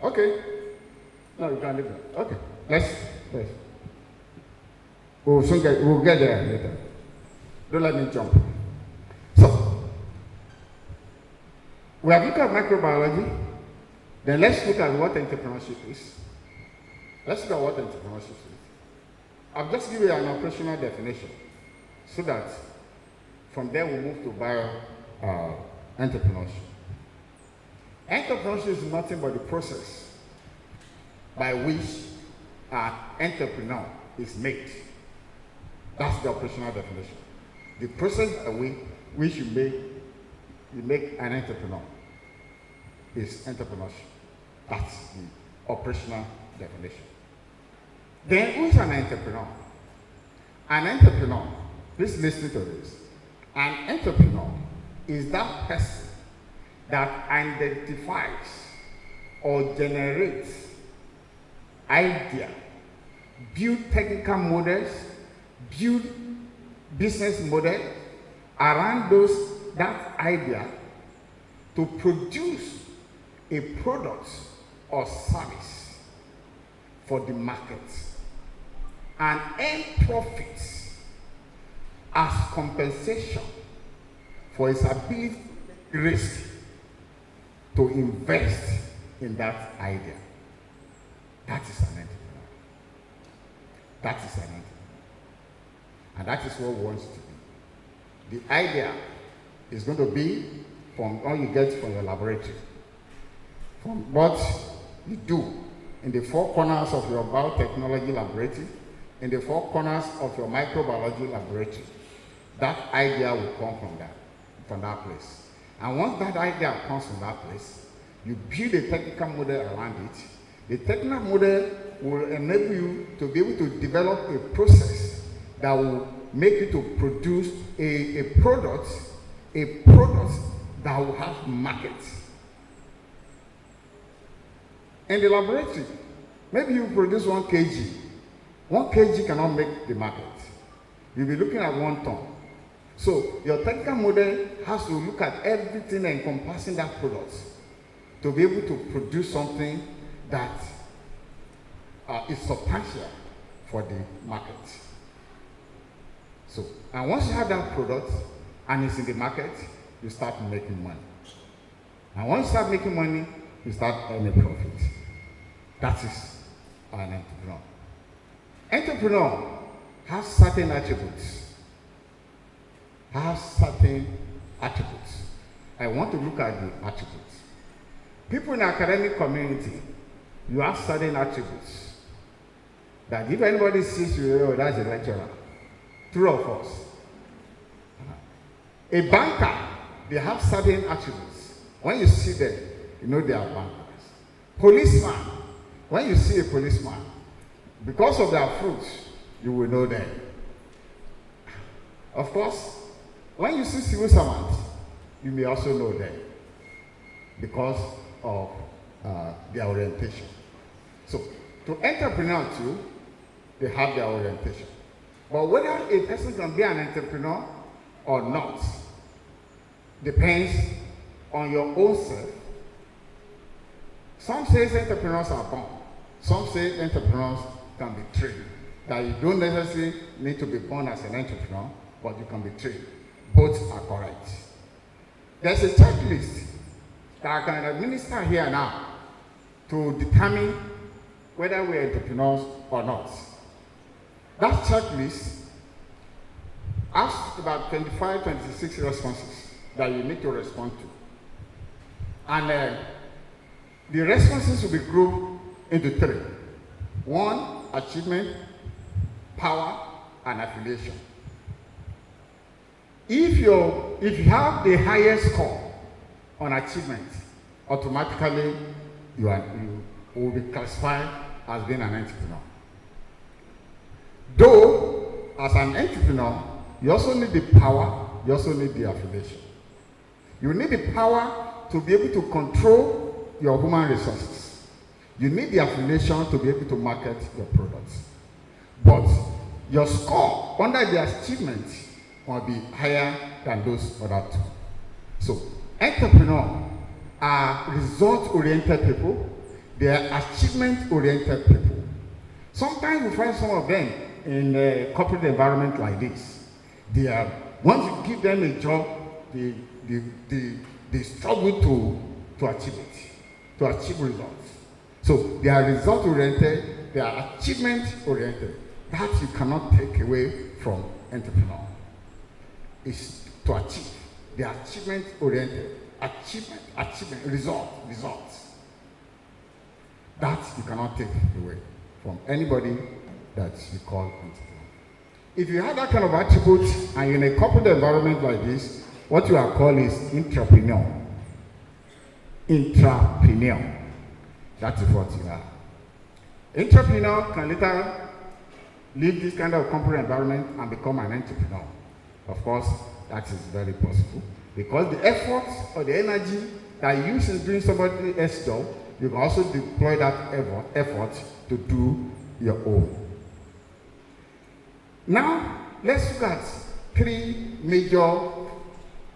Okay. No, you can't leave it. Okay. Let's. We'll get there later. Don't let me jump. So, we have looked at microbiology. Then let's look at what entrepreneurship is. Let's look at what entrepreneurship is. I'll just give you an operational definition so that from there we'll move to entrepreneurship. Entrepreneurship is nothing but the process by which an entrepreneur is made. That's the operational definition. The process by which you make an entrepreneur is entrepreneurship. That's the operational definition. Then who is an entrepreneur? An entrepreneur, please listen to this. An entrepreneur is that person that identifies or generates idea, build technical models, build business model around that idea to produce a product or service for the market and earn profits as compensation for its ability to risk to invest in that idea. That is an entrepreneur. That is an entrepreneur. And that is what we want it to be. The idea is going to be from all you get from your laboratory, from what you do in the four corners of your biotechnology laboratory, in the four corners of your microbiology laboratory. That idea will come from that place. And once that idea comes from that place, you build a technical model around it. The technical model will enable you to be able to develop a process that will make you to produce a product that will have market. In the laboratory, maybe you produce 1 kg. 1 kg cannot make the market. You'll be looking at 1 ton. So your technical model has to look at everything encompassing that product to be able to produce something that is substantial for the market. So, and once you have that product and it's in the market, you start making money. And once you start making money, you start earning profit. That is an entrepreneur. Entrepreneur has certain attributes. I want to look at the attributes. People in the academic community, you have certain attributes. That if anybody sees you, oh, that's a lecturer. True or false? A banker, they have certain attributes. When you see them, you know they are bankers. Policeman, when you see a policeman, because of their fruits, you will know them. Of course, when you see civil servants, you may also know them because of their orientation. So, to entrepreneur too, they have their orientation. But whether a person can be an entrepreneur or not depends on your own self. Some say entrepreneurs are born. Some say entrepreneurs can be trained. That you don't necessarily need to be born as an entrepreneur, but you can be trained. Both are correct. There's a checklist that I can administer here now to determine whether we're entrepreneurs or not. That checklist asks about 25, 26 responses that you need to respond to. And the responses will be grouped into 3. 1, achievement, power, and affiliation. If you have the highest score on achievement, automatically you will be classified as being an entrepreneur. Though, as an entrepreneur, you also need the power, you also need the affiliation. You need the power to be able to control your human resources. You need the affiliation to be able to market your products. But your score under the achievement will be higher than those other two. So, entrepreneurs are result-oriented people. They are achievement-oriented people. Sometimes we find some of them in a corporate environment like this. They are, once you give them a job, they struggle to achieve it, to achieve results. So they are result-oriented, they are achievement-oriented. That you cannot take away from entrepreneur. It's to achieve. They are achievement-oriented. Achievement, results. That you cannot take away from anybody that you call entrepreneur. If you have that kind of attribute and you're in a corporate environment like this, what you are called is intrapreneur. Intrapreneur. That is what you are. Entrepreneur can later leave this kind of corporate environment and become an entrepreneur. Of course, that is very possible because the effort or the energy that you use in doing somebody else's job, you can also deploy that effort to do your own. Now, let's look at three major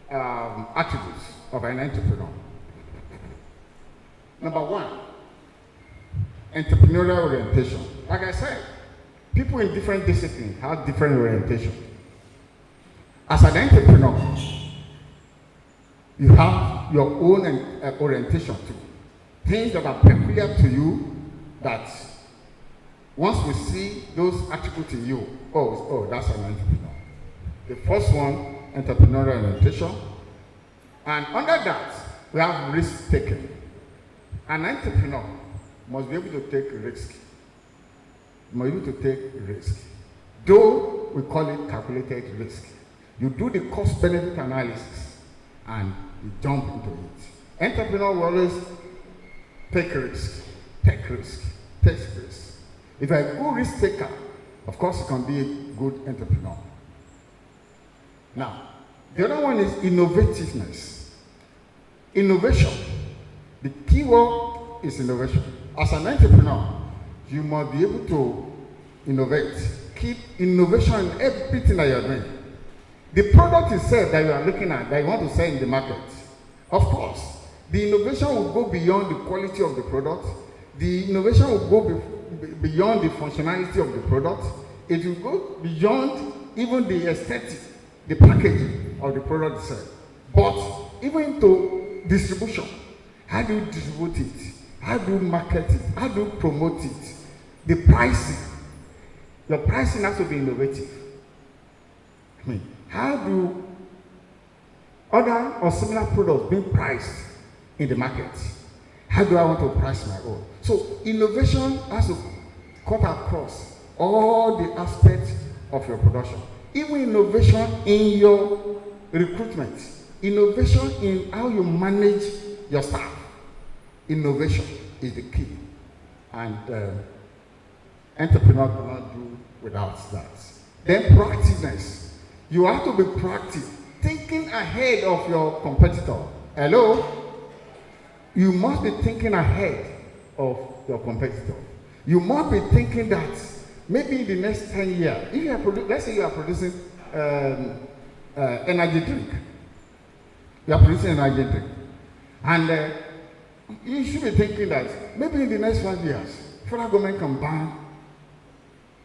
attributes of an entrepreneur. Number one, entrepreneurial orientation. Like I said, people in different disciplines have different orientation. As an entrepreneur, you have your own orientation too. Things that are peculiar to you that once we see those attributes in you, oh, that's an entrepreneur. The first one, entrepreneurial orientation. And under that, we have risk taking. An entrepreneur must be able to take risk. Must be able to take risk. Though we call it calculated risk. You do the cost-benefit analysis and you jump into it. Entrepreneur will always take risk. If you're a good risk taker, of course you can be a good entrepreneur. Now, the other one is innovativeness. Innovation. The key word is innovation. As an entrepreneur, you must be able to innovate. Keep innovation in everything that you're doing. The product itself that you are looking at, that you want to sell in the market, of course, the innovation will go beyond the quality of the product. The innovation will go beyond the functionality of the product. It will go beyond even the aesthetic, the packaging of the product itself. But even to distribution, how do you distribute it? How do you market it? How do you promote it? The pricing. Your pricing has to be innovative. How do other or similar products being priced in the market? How do I want to price my own? So innovation has to cut across all the aspects of your production. Even innovation in your recruitment. Innovation in how you manage your staff. Innovation is the key. And entrepreneur cannot do without that. Then proactiveness. You have to be proactive, thinking ahead of your competitor. Hello? You must be thinking ahead of your competitor. You must be thinking that maybe in the next 10 years, if you are let's say you are producing energy drink. You are producing energy drink. And you should be thinking that maybe in the next 5 years, federal government can ban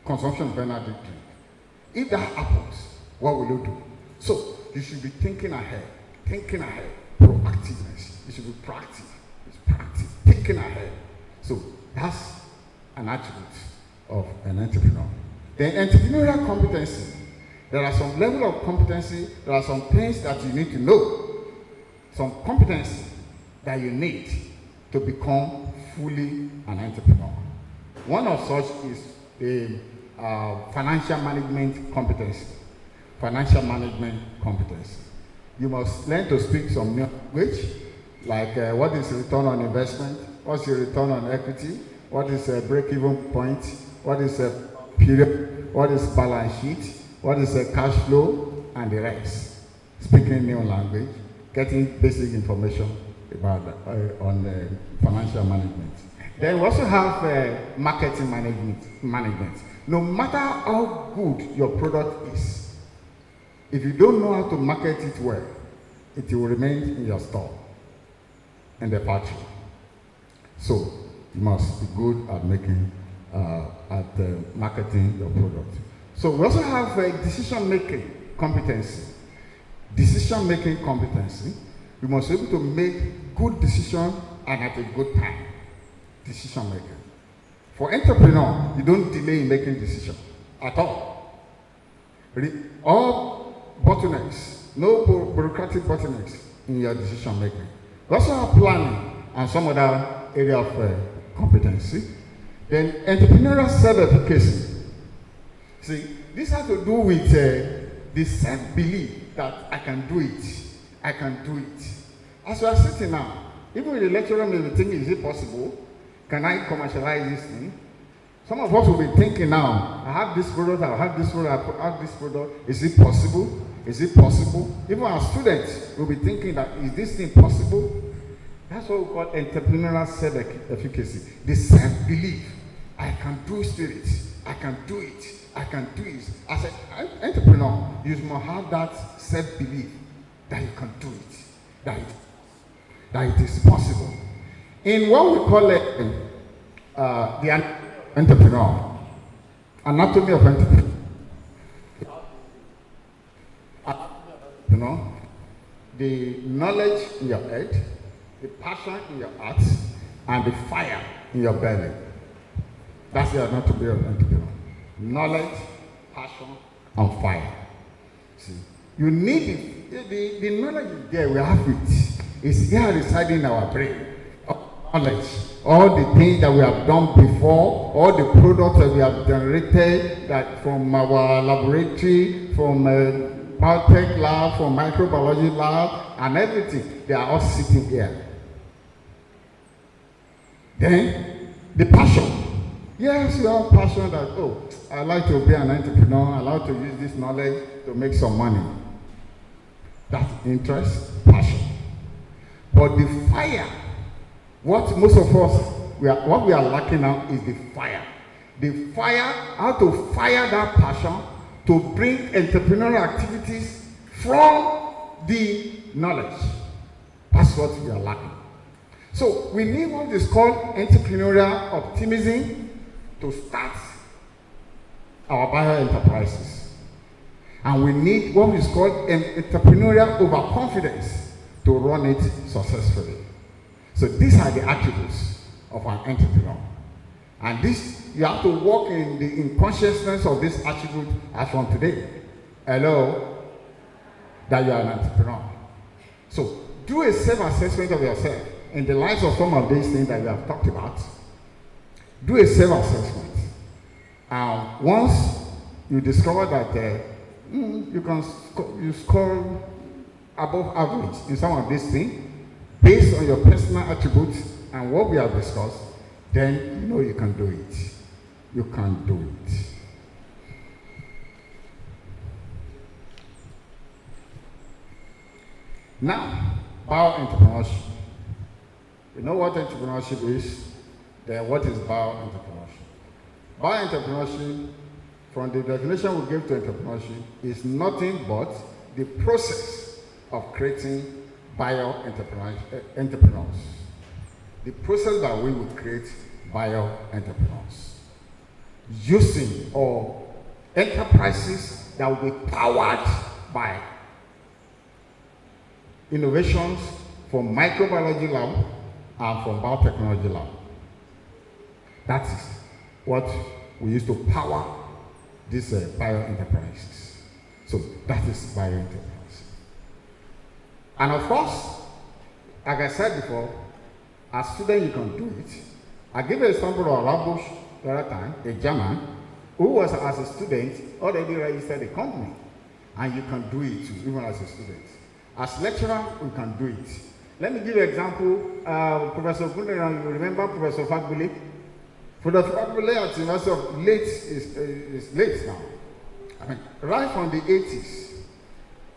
consumption of energy drink. If that happens, what will you do? So you should be thinking ahead. Proactiveness. You should be proactive. It's proactive. Thinking ahead. So that's an attribute of an entrepreneur. Then entrepreneurial competency. There are some level of competency. There are some things that you need to know. Some competency that you need to become fully an entrepreneur. One of such is the financial management competency. Financial management competency. You must learn to speak some new language, like what is return on investment, what's your return on equity, what is a break-even point, what is a period, what is balance sheet, what is a cash flow, and the rest. Speaking new language, getting basic information about on financial management. Then we also have marketing management. No matter how good your product is, if you don't know how to market it well, it will remain in your store, in the factory. So you must be good at marketing your product. So we also have decision-making competency. Decision-making competency. You must be able to make good decisions and at a good time. Decision-making. For entrepreneur, you don't delay in making decisions at all. All bottlenecks, no bureaucratic bottlenecks in your decision-making. We also have planning and some other area of competency. Then entrepreneurial self-efficacy. See, this has to do with the self-belief that I can do it. I can do it. As we are sitting now, even the lecturer may be thinking, is it possible? Can I commercialize this thing? Some of us will be thinking now, I have this product, I have this product, I have this product. Is it possible? Is it possible? Even our students will be thinking that, is this thing possible? That's what we call entrepreneurial self-efficacy. The self-belief. I can do spirit. I can do it. I can do it. As an entrepreneur, you must have that self-belief that you can do it. That it is possible. In what we call the entrepreneur, anatomy of entrepreneur. You know, the knowledge in your head, the passion in your heart, and the fire in your belly. That's the anatomy of entrepreneur. Knowledge, passion, and fire. See, you need the knowledge is there. We have it. It's here residing in our brain. Knowledge, all the things that we have done before, all the products that we have generated that from our laboratory, from biotech lab, from microbiology lab, and everything, they are all sitting here. Then, the passion. Yes, you have passion that, oh, I like to be an entrepreneur, I like to use this knowledge to make some money. That's interest, passion. But the fire, what most of us, what we are lacking now is the fire. The fire, how to fire that passion to bring entrepreneurial activities from the knowledge. That's what we are lacking. So we need what is called entrepreneurial optimism to start our bio enterprises. And we need what is called entrepreneurial overconfidence to run it successfully. So these are the attributes of an entrepreneur. And this, you have to work in consciousness of this attribute as from today. Hello? That you are an entrepreneur. So do a self-assessment of yourself in the light of some of these things that we have talked about. Do a self-assessment. Once you discover that you score above average in some of these things, based on your personal attributes and what we have discussed, then you know you can do it. You can do it. Now, bio-entrepreneurship. You know what entrepreneurship is? Then what is bio-entrepreneurship? Bio-entrepreneurship, from the definition we give to entrepreneurship, is nothing but the process of creating bio-entrepreneurs. The process that we will create bio-entrepreneurs. Using or enterprises that will be powered by innovations from microbiology lab and from biotechnology lab. That is what we use to power these bio-enterprises. So that is bio-enterprise. And of course, like I said before, as a student you can do it. I give an example of Rabush the other time, a German, who was as a student already registered a company. And you can do it too, even as a student. As lecturer, we can do it. Let me give you an example. Professor Gundera, you remember Professor Fagbule? Professor Fagbule at the University of is late now. I mean, right from the 80s,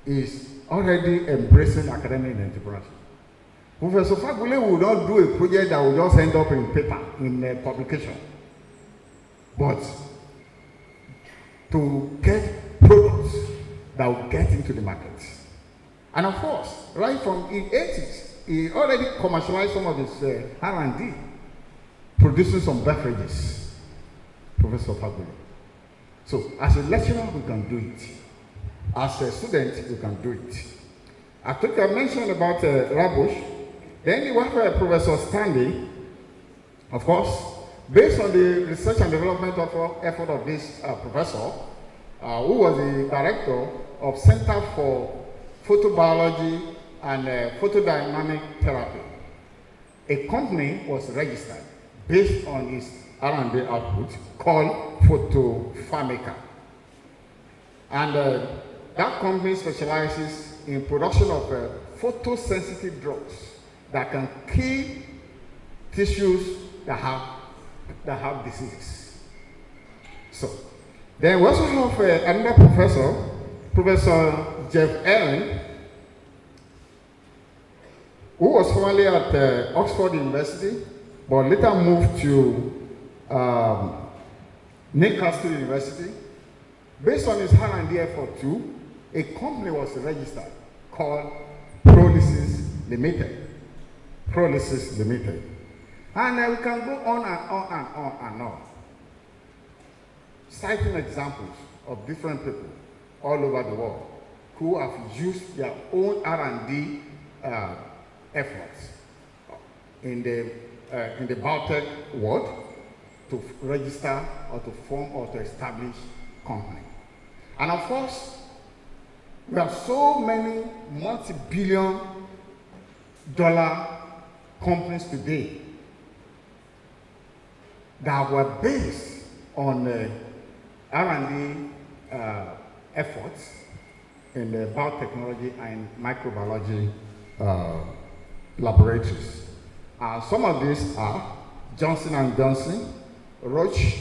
is already embracing academic entrepreneurship. Professor Fagule will not do a project that will just end up in paper, in a publication, but to get products that will get into the market. And of course, right from the 80s, he already commercialized some of his R&D, producing some beverages, Professor Fagule. So, as a lecturer, we can do it. As a student, we can do it. I think I mentioned about Rabush. Then you have Professor Stanley, of course, based on the research and development effort of this professor, who was the director of Center for Photobiology and Photodynamic Therapy. A company was registered based on its R&D output called Photopharmaca. And that company specializes in production of photosensitive drugs that can kill tissues that have diseases. So, then we also have another professor, Professor Jeff Aaron, who was formerly at Oxford University, but later moved to Newcastle University. Based on his R&D effort too, a company was registered called Prolysis Limited. Prolysis Limited. And we can go on and on and on and on, citing examples of different people all over the world who have used their own R&D efforts in the biotech world to register or to form or to establish company. And of course, we have so many multi-billion dollar companies today that were based on R&D efforts in the biotechnology and microbiology laboratories. Some of these are Johnson & Johnson, Roche,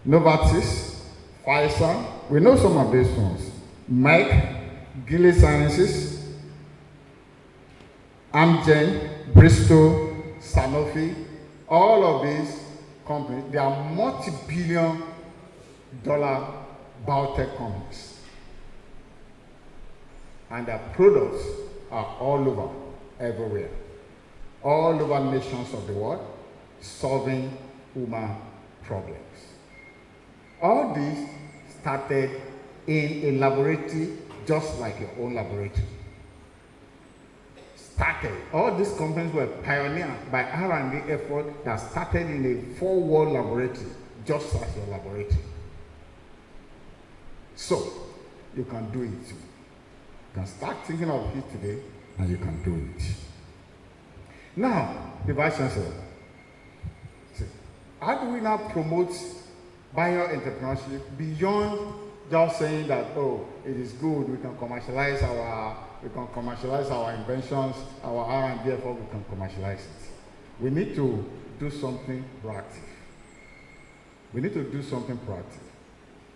Novartis, Pfizer. We know some of these ones. Merck, Gilead Sciences, Amgen, Bristol, Sanofi. All of these companies, they are multi-billion dollar biotech companies. And their products are all over, everywhere. All over nations of the world, solving human problems. All this started in a laboratory just like your own laboratory. All these companies were pioneered by R&D effort that started in a four-wall laboratory, just as your laboratory. So, you can do it too. You can start thinking of it today, and you can do it. Now, the Vice Chancellor, how do we now promote bio-entrepreneurship beyond just saying that, oh, it is good, we can commercialize our inventions, our R&D effort, we can commercialize it. We need to do something proactive. We need to do something proactive.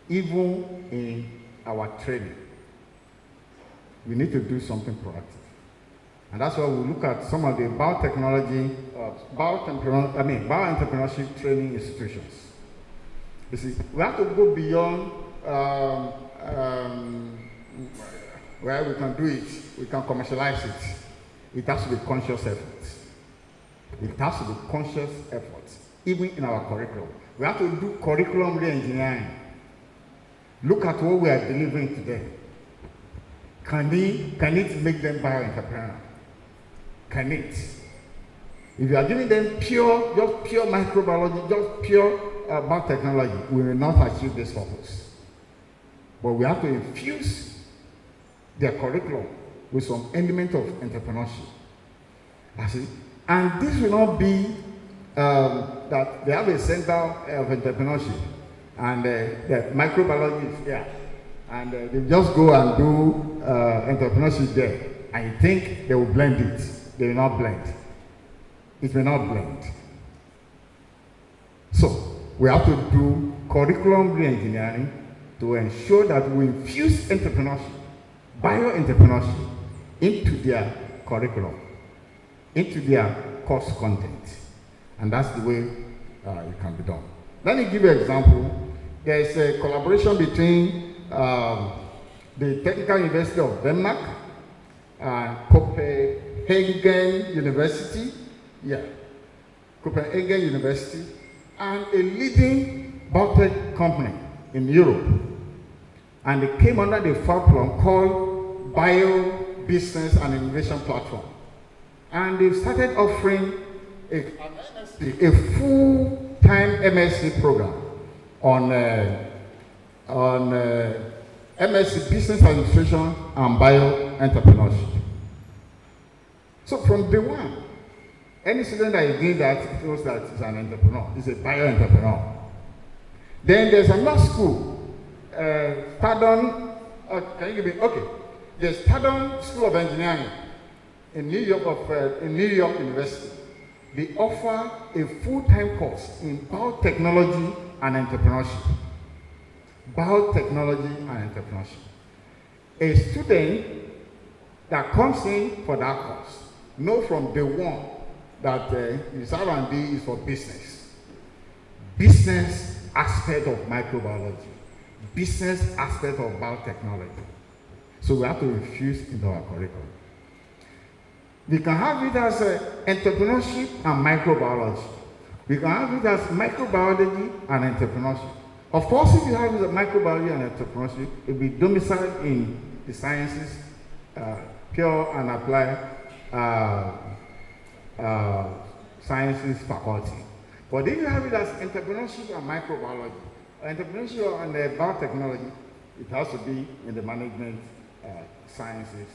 Even in our training, we need to do something proactive. And that's why we look at some of the biotechnology, bioentrepreneurship training institutions. You see, we have to go beyond where we can do it, we can commercialize it. It has to be conscious effort. It has to be conscious effort, even in our curriculum. We have to do curriculum re-engineering. Look at what we are delivering today. Can it make them bio-entrepreneur? Can it? If you are giving them just pure microbiology, just pure biotechnology, we will not achieve this purpose. But we have to infuse their curriculum with some element of entrepreneurship. And this will not be that they have a center of entrepreneurship and the microbiology is here. And they just go and do entrepreneurship there. And you think they will blend it. They will not blend. It will not blend. So, we have to do curriculum re-engineering to ensure that we infuse entrepreneurship, bioentrepreneurship into their curriculum, into their course content. And that's the way it can be done. Let me give you an example. There is a collaboration between the Technical University of Denmark and Copenhagen University, Copenhagen University, and a leading biotech company in Europe. And they came under the platform called Bio Business and Innovation Platform. And they started offering a full-time MSc program on MSc Business Administration and Bioentrepreneurship. So from day one, any student that is doing that knows that is an entrepreneur, is a bioentrepreneur. Then there's another school, Stardom, can you give me, okay. There's Stardom School of Engineering in New York University. They offer a full-time course in biotechnology and entrepreneurship. Biotechnology and entrepreneurship. A student that comes in for that course knows from day one that his R&D is for business. Business aspect of microbiology. Business aspect of biotechnology. So we have to infuse into our curriculum. We can have it as entrepreneurship and microbiology. We can have it as microbiology and entrepreneurship. Of course, if you have it as microbiology and entrepreneurship, it will be domiciled in the sciences, pure and applied sciences faculty. But if you have it as entrepreneurship and microbiology, entrepreneurship and biotechnology, it has to be in the management sciences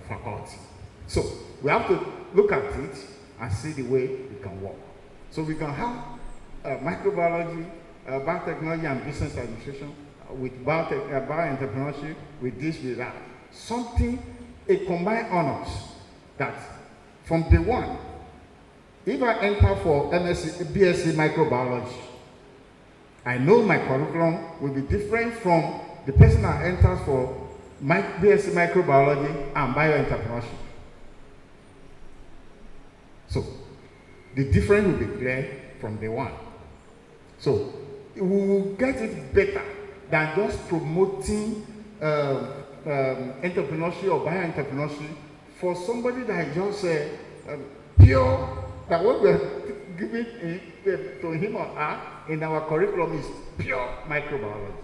faculty. So we have to look at it and see the way it can work. So we can have microbiology, biotechnology and business administration with bioentrepreneurship, with this, with that. Something, a combined honors that from day one, if I enter for BSc microbiology, I know my curriculum will be different from the person that enters for BSc microbiology and bioentrepreneurship. So the difference will be clear from day one. So we will get it better than just promoting entrepreneurship or bioentrepreneurship for somebody that is just pure, that what we are giving to him or her in our curriculum is pure microbiology.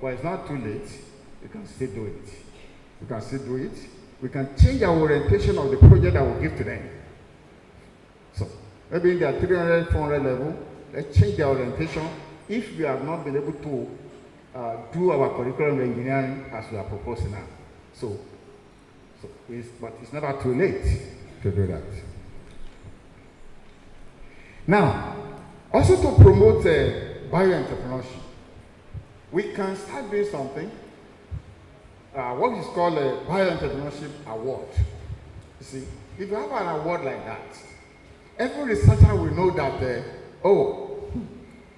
But it's not too late. We can still do it. We can still do it. We can change our orientation of the project that we give to them. So maybe in their 300, 400 level, let's change their orientation if we have not been able to do our curriculum engineering as we are proposing now. But it's never too late to do that. Now, also to promote bioentrepreneurship, we can start doing something, what is called a bioentrepreneurship award. You see, if you have an award like that, every researcher will know that,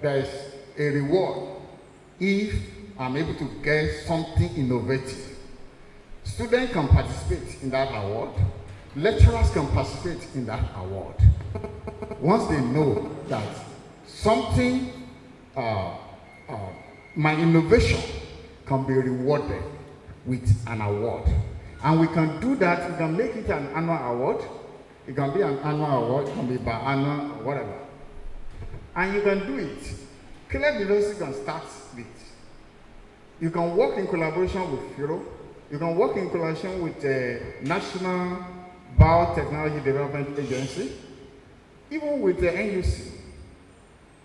there is a reward if I'm able to get something innovative. Students can participate in that award. Lecturers can participate in that award. Once they know that something, my innovation can be rewarded with an award. And we can do that, we can make it an annual award. It can be an annual award, it can be biannual or whatever. And you can do it. Caleb University can start with. You can work in collaboration with FIRO. You can work in collaboration with the National Biotechnology Development Agency. Even with the NUC,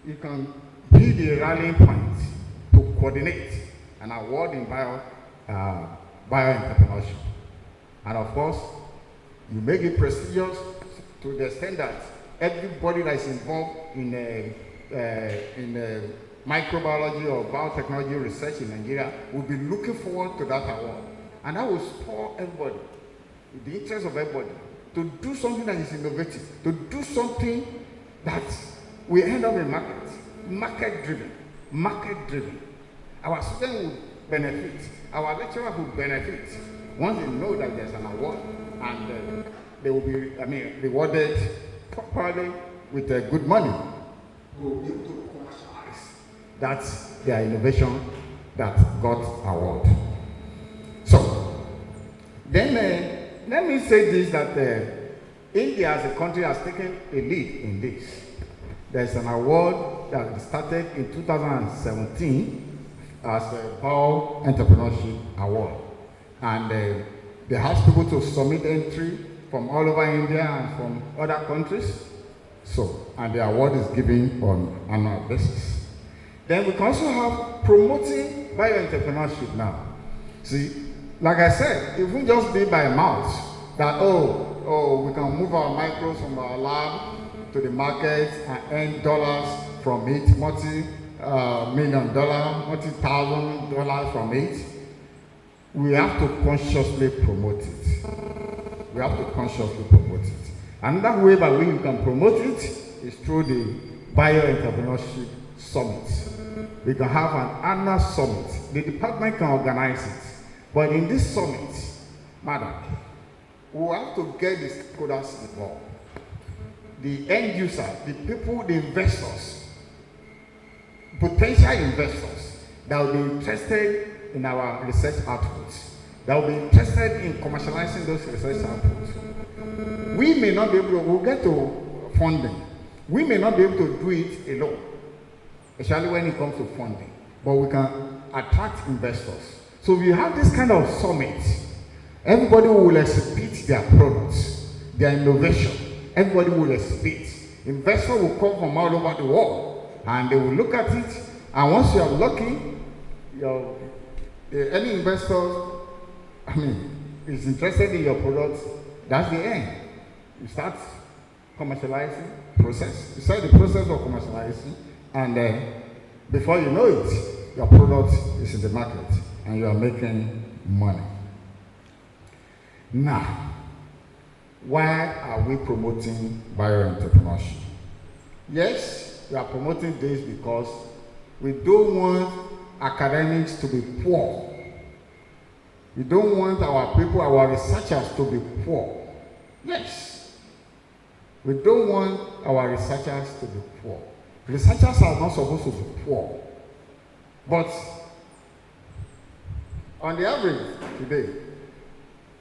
you can be the rallying point to coordinate an award in bioentrepreneurship. And of course, you make it prestigious to the extent that everybody that is involved in microbiology or biotechnology research in Nigeria will be looking forward to that award. And that will spur everybody, in the interest of everybody, to do something that is innovative, to do something that will end up in market driven. Our students will benefit. Our lecturers will benefit once they know that there's an award, and they will be, rewarded properly with good money to be able to commercialize that's their innovation that got award. So, then let me say this, that India as a country has taken a lead in this. There's an award that started in 2017 as a Bao Entrepreneurship Award. And they ask people to submit entry from all over India and from other countries. So, and the award is given on annual basis. Then we can also have promoting bioentrepreneurship now. See, like I said, it won't just be by mouth that, we can move our microbes from our lab to the market and earn dollars from it, multi-million dollar, multi-thousand dollars from it. We have to consciously promote it. We have to consciously promote it. Another way by which you can promote it is through the Bioentrepreneurship Summit. We can have an annual summit. The department can organize it. But in this summit, madam, we have to get the stakeholders involved. The end user, the people, the investors, potential investors that will be interested in our research outputs, that will be interested in commercializing those research outputs. We may not be able to, we'll get to funding. We may not be able to do it alone, especially when it comes to funding, but we can attract investors. So if you have this kind of summit, everybody will exhibit their products, their innovation. Everybody will exhibit. Investors will come from all over the world, and they will look at it. And once you are lucky, any investor, is interested in your products, that's the end. You start commercializing process. You start the process of commercializing, and before you know it, your product is in the market, and you are making money. Now, why are we promoting bioentrepreneurship? Yes, we are promoting this because we don't want academics to be poor. We don't want our people, our researchers to be poor. Yes. We don't want our researchers to be poor. Researchers are not supposed to be poor. But on the average today,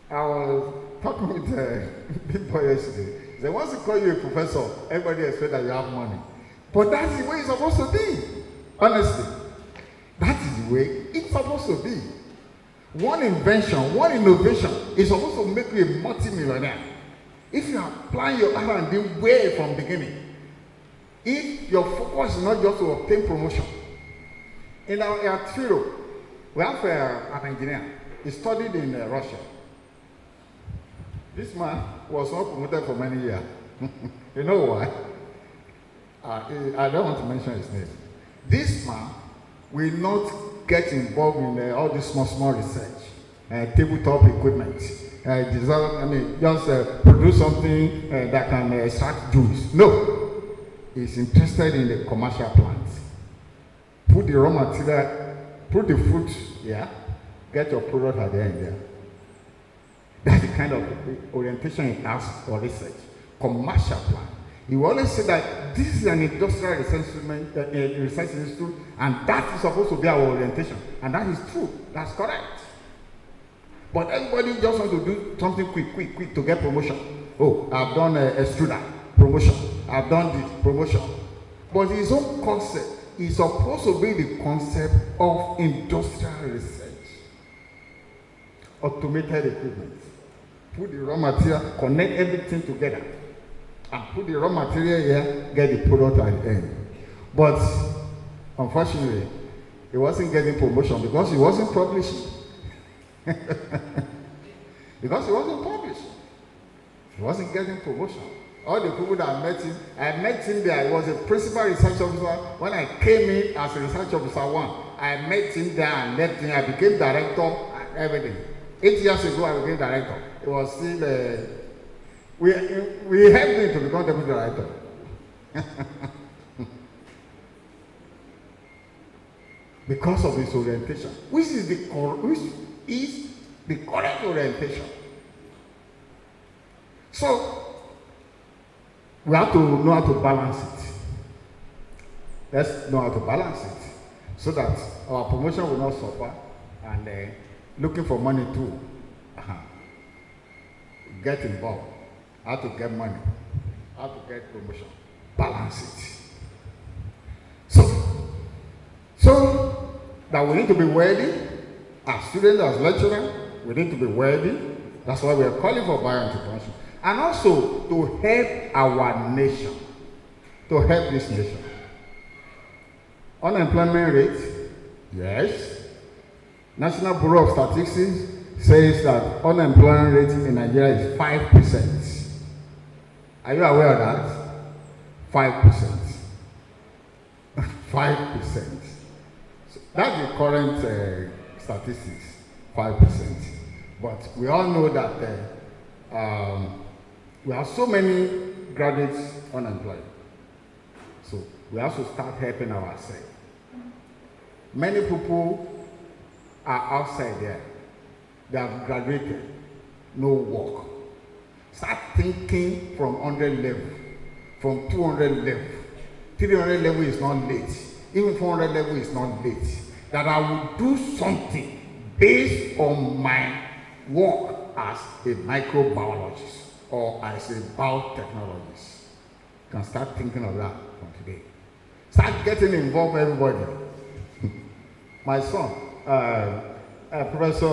I was talking with a big boy yesterday. They want to call you a professor, everybody expects that you have money. But that's the way it's supposed to be. Honestly. That is the way it's supposed to be. One invention, one innovation is supposed to make you a multi-millionaire. If you are applying your R&D way from beginning, if your focus is not just to obtain promotion. In our field, we have an engineer. He studied in Russia. This man was not promoted for many years. You know why? I don't want to mention his name. This man will not get involved in all this small research, tabletop equipment, just produce something that can extract juice. No, he's interested in the commercial plants. Put the raw material, put the fruit here, get your product at the end there. That's the kind of orientation he has for research. Commercial plan. He will always say that this is an industrial research institute, and that is supposed to be our orientation. And that is true. That's correct. But everybody just wants to do something quick to get promotion. Oh, I've done a student promotion. I've done this promotion. But his own concept is supposed to be the concept of industrial research. Automated equipment. Put the raw material, connect everything together, and put the raw material here, get the product at the end. But unfortunately, he wasn't getting promotion because he wasn't publishing. Because he wasn't publishing. He wasn't getting promotion. All the people that I met him there. He was a principal research officer. When I came in as a research officer 1, I met him there and left him. I became director and everything. 8 years ago, I became director. It was still, we helped him to become deputy director. because of his orientation, which is the correct orientation. So we have to know how to balance it. Let's know how to balance it so that our promotion will not suffer and looking for money too. Get involved. How to get money, how to get promotion. Balance it. So that we need to be worthy as students, as lecturers, we need to be worthy. That's why we are calling for bioentrepreneurship. And also to help our nation, to help this nation. Unemployment rate, yes. National Bureau of Statistics says that unemployment rate in Nigeria is 5%. Are you aware of that? 5%. 5%. So that's the current statistics, 5%. But we all know that we have so many graduates unemployed. So we have to start helping ourselves. Many people are outside there. They have graduated, no work. Start thinking from 100 level, from 200 level. 300 level is not late. Even 400 level is not late. That I will do something based on my work as a microbiologist or as a biotechnologist. You can start thinking of that from today. Start getting involved, everybody. My son, Professor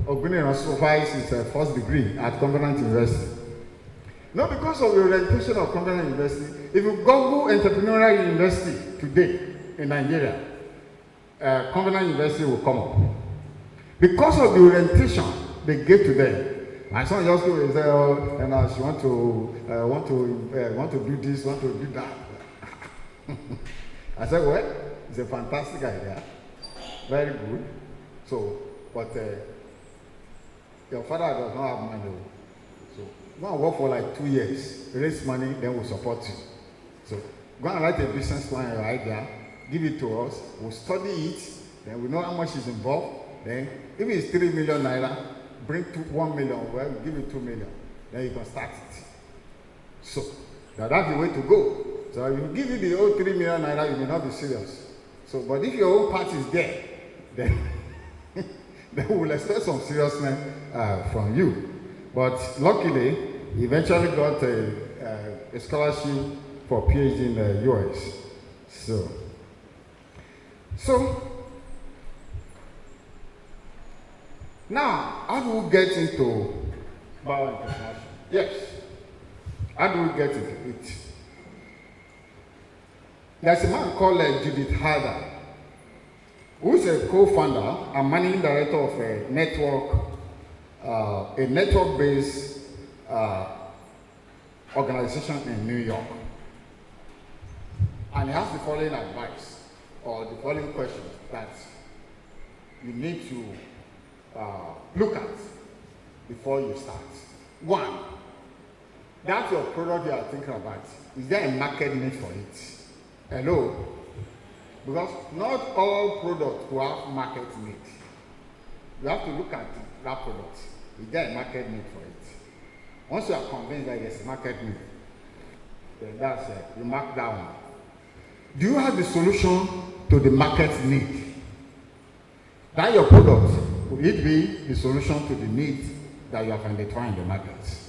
Ogunina supervised his first degree at Covenant University. Not because of the orientation of Covenant University. If you Google Entrepreneurial University today in Nigeria, Covenant University will come up. Because of the orientation they gave to them. My son just goes and say, "Oh, and she want to do this, want to do that." I said, "Well, it's a fantastic idea, very good. So, but your father does not have money. So go and work for like 2 years, raise money, then we'll support you. So go and write a business plan, your idea, give it to us, we'll study it, then we know how much is involved. Then if it's 3 million naira, bring 1 million, well, we'll give you 2 million. Then you can start it. So that's the way to go. So if we give you the whole 3 million naira, you may not be serious. So, but if your own part is there, then then we will expect some seriousness from you. But luckily, he eventually got a scholarship for PhD in the US. So now, how do we get into bioentrepreneurship? Yes. How do we get into it? There's a man called Judith Harder, who is a co-founder and managing director of a network-based organization in New York. And he has the following advice, or the following questions that you need to look at before you start. One, that's your product you are thinking about. Is there a market need for it? Hello? Because not all products will have market need. You have to look at that product. Is there a market need for it? Once you are convinced that there's a market need, then that's it. You mark that one. Do you have the solution to the market need? That your product, will it be the solution to the need that you have identified in the market?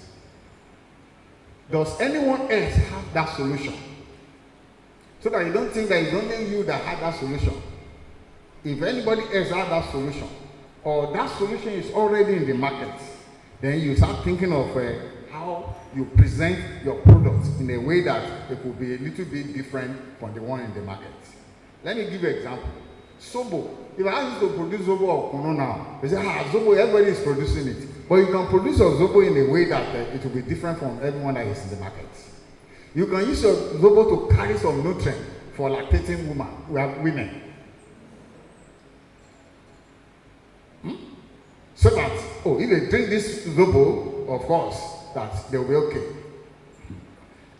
Does anyone else have that solution? So that you don't think that it's only you that had that solution. If anybody else has that solution, or that solution is already in the market, then you start thinking of how you present your product in a way that it will be a little bit different from the one in the market. Let me give you an example. Zobo. If I ask you to produce Zobo or Kuno now, they say, Zobo, everybody is producing it. But you can produce your Zobo in a way that it will be different from everyone that is in the market. You can use your Zobo to carry some nutrient for lactating women. So that, if they drink this Zobo, of course, that they will be okay.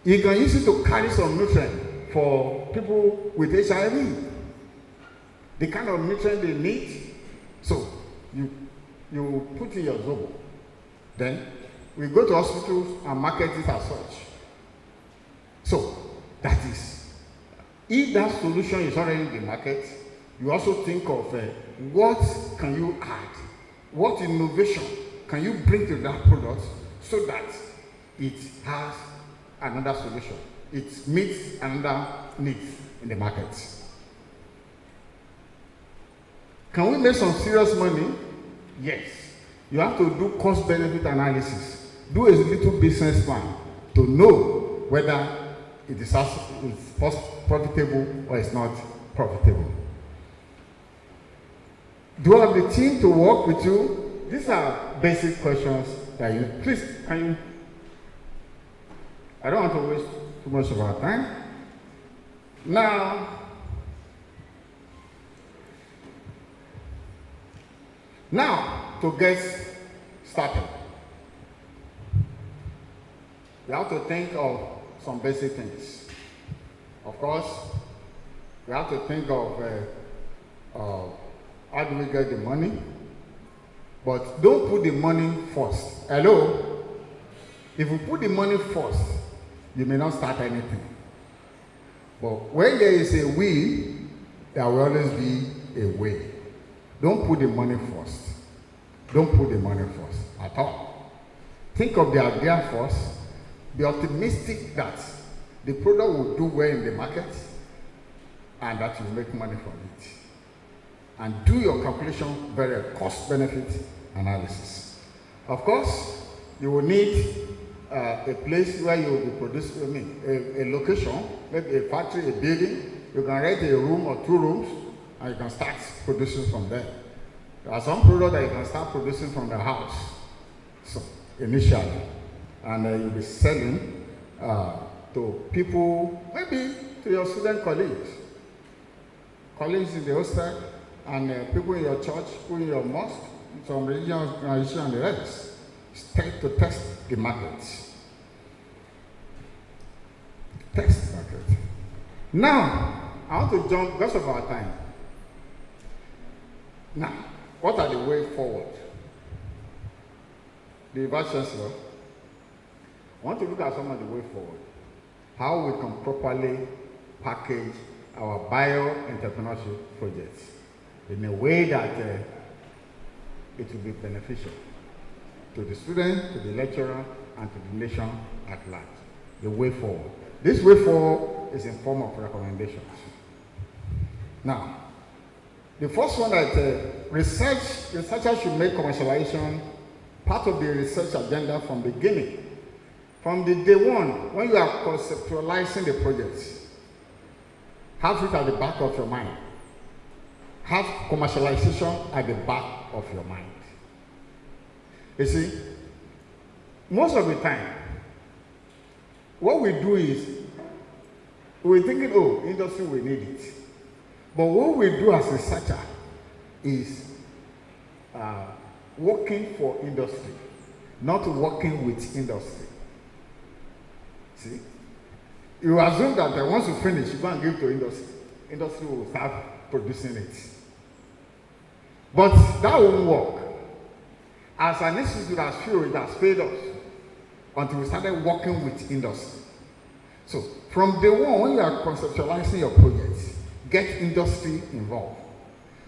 You can use it to carry some nutrient for people with HIV. the kind of nutrient they need. So you put in your zobo. Then we go to hospitals and market it as such. So that is, if that solution is already in the market, you also think of what can you add, what innovation can you bring to that product so that it has another solution, it meets another need in the market. Can we make some serious money? Yes. You have to do cost-benefit analysis. Do a little business plan to know whether it is profitable or it's not profitable. Do you have the team to work with you? These are basic questions that you, please, can you, I don't want to waste too much of our time. Now, to get started, you have to think of some basic things. Of course, we have to think of how do we get the money, but don't put the money first. Hello? If you put the money first, you may not start anything. But when there is a will, there will always be a way. Don't put the money first. Don't put the money first at all. Think of the idea first. Be optimistic that the product will do well in the market and that you make money from it. And do your calculation, very cost-benefit analysis. Of course, you will need a place where you will be producing, a location, maybe a factory, a building. You can rent a room or 2 rooms, and you can start producing from there. There are some products that you can start producing from the house, so initially, and you'll be selling to people, maybe to your student colleagues in the hostel, and people in your church, people in your mosque, some religious organization and the rest, to test the market. Test the market. Now, I want to jump because of our time. Now, what are the way forward? The Vice Chancellor, I want to look at some of the way forward. How we can properly package our bio-entrepreneurship projects in a way that it will be beneficial to the student, to the lecturer, and to the nation at large. The way forward. This way forward is in form of recommendations. Now, the first one that researchers should make commercialization part of the research agenda from the beginning. From the day one, when you are conceptualizing the projects, have it at the back of your mind. Have commercialization at the back of your mind. You see, most of the time, what we do is, we're thinking, oh, industry will need it. But what we do as a researcher is working for industry, not working with industry. See? You assume that once you finish, you go and give it to industry. Industry will start producing it. But that won't work. As an institute has failed, it has failed us until we started working with industry. So, from day one, when you are conceptualizing your projects, get industry involved.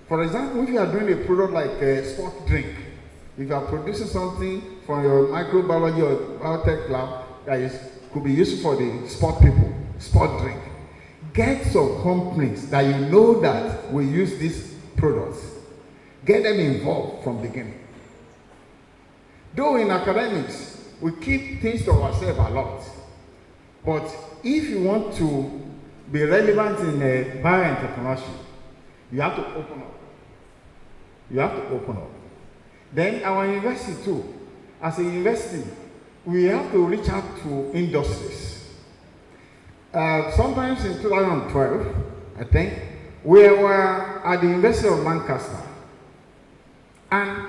For example, if you are doing a product like a sport drink, if you are producing something from your microbiology or biotech lab that could be used for the sport people, sport drink, get some companies that you know that will use these products. Get them involved from the beginning. Though in academics, we keep things to ourselves a lot. But if you want to be relevant in bioentrepreneurship, you have to open up. You have to open up. Then our university too, as a university, we have to reach out to industries. Sometimes in 2012, I think, we were at the University of Lancaster. And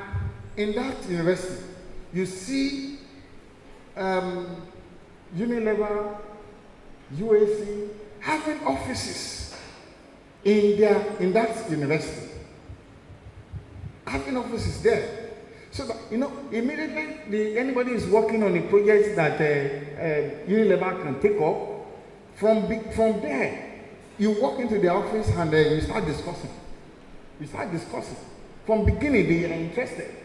in that university, you see Unilever, UAC, having offices in that university. Admin office is there. So that, immediately anybody is working on a project that Unilever can take up, from there, you walk into the office and you start discussing. You start discussing. From beginning, they are interested.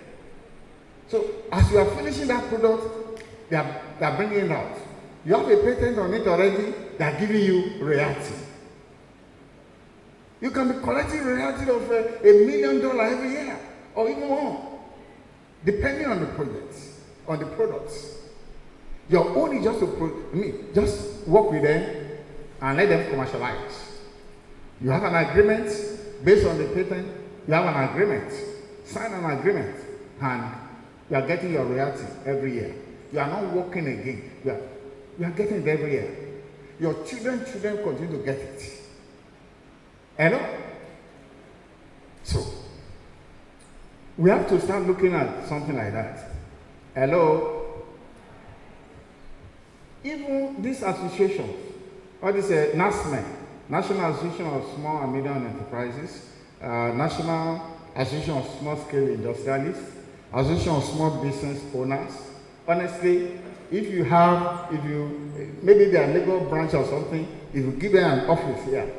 So as you are finishing that product, they are bringing it out. You have a patent on it already, they are giving you royalty. You can be collecting royalty of $1 million every year, or even more, depending on the projects, on the products. Your own is just to just work with them and let them commercialize. You have an agreement based on the patent. You have an agreement, sign an agreement, and you are getting your royalty every year. You are not working again. You are getting it every year. Your children continue to get it. Hello? So, we have to start looking at something like that. Hello? Even these associations, or this NASME, National Association of Small and Medium Enterprises, National Association of Small Scale Industrialists, Association of Small Business Owners. Honestly, maybe they are legal branch or something, if you give them an office here,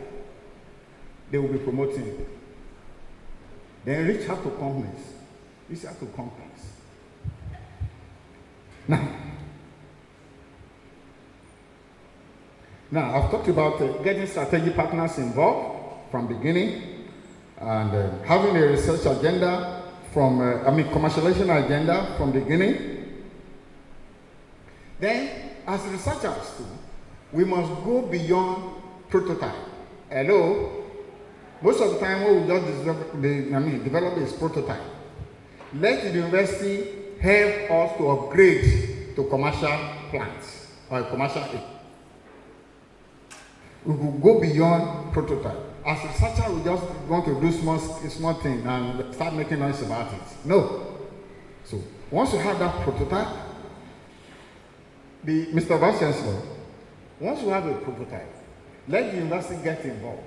they will be promoting it. Then reach out to companies. Reach out to companies. Now I've talked about getting strategic partners involved from beginning, and having a research agenda commercialization agenda from beginning. Then, as researchers too, we must go beyond prototype. Hello? Most of the time, what we just develop is prototype. Let the university help us to upgrade to commercial plants or commercial. We will go beyond prototype. As a researcher, we just want to do small things and start making noise about it. No. So once you have that prototype, Mr. Vice Chancellor, once you have a prototype, let the university get involved.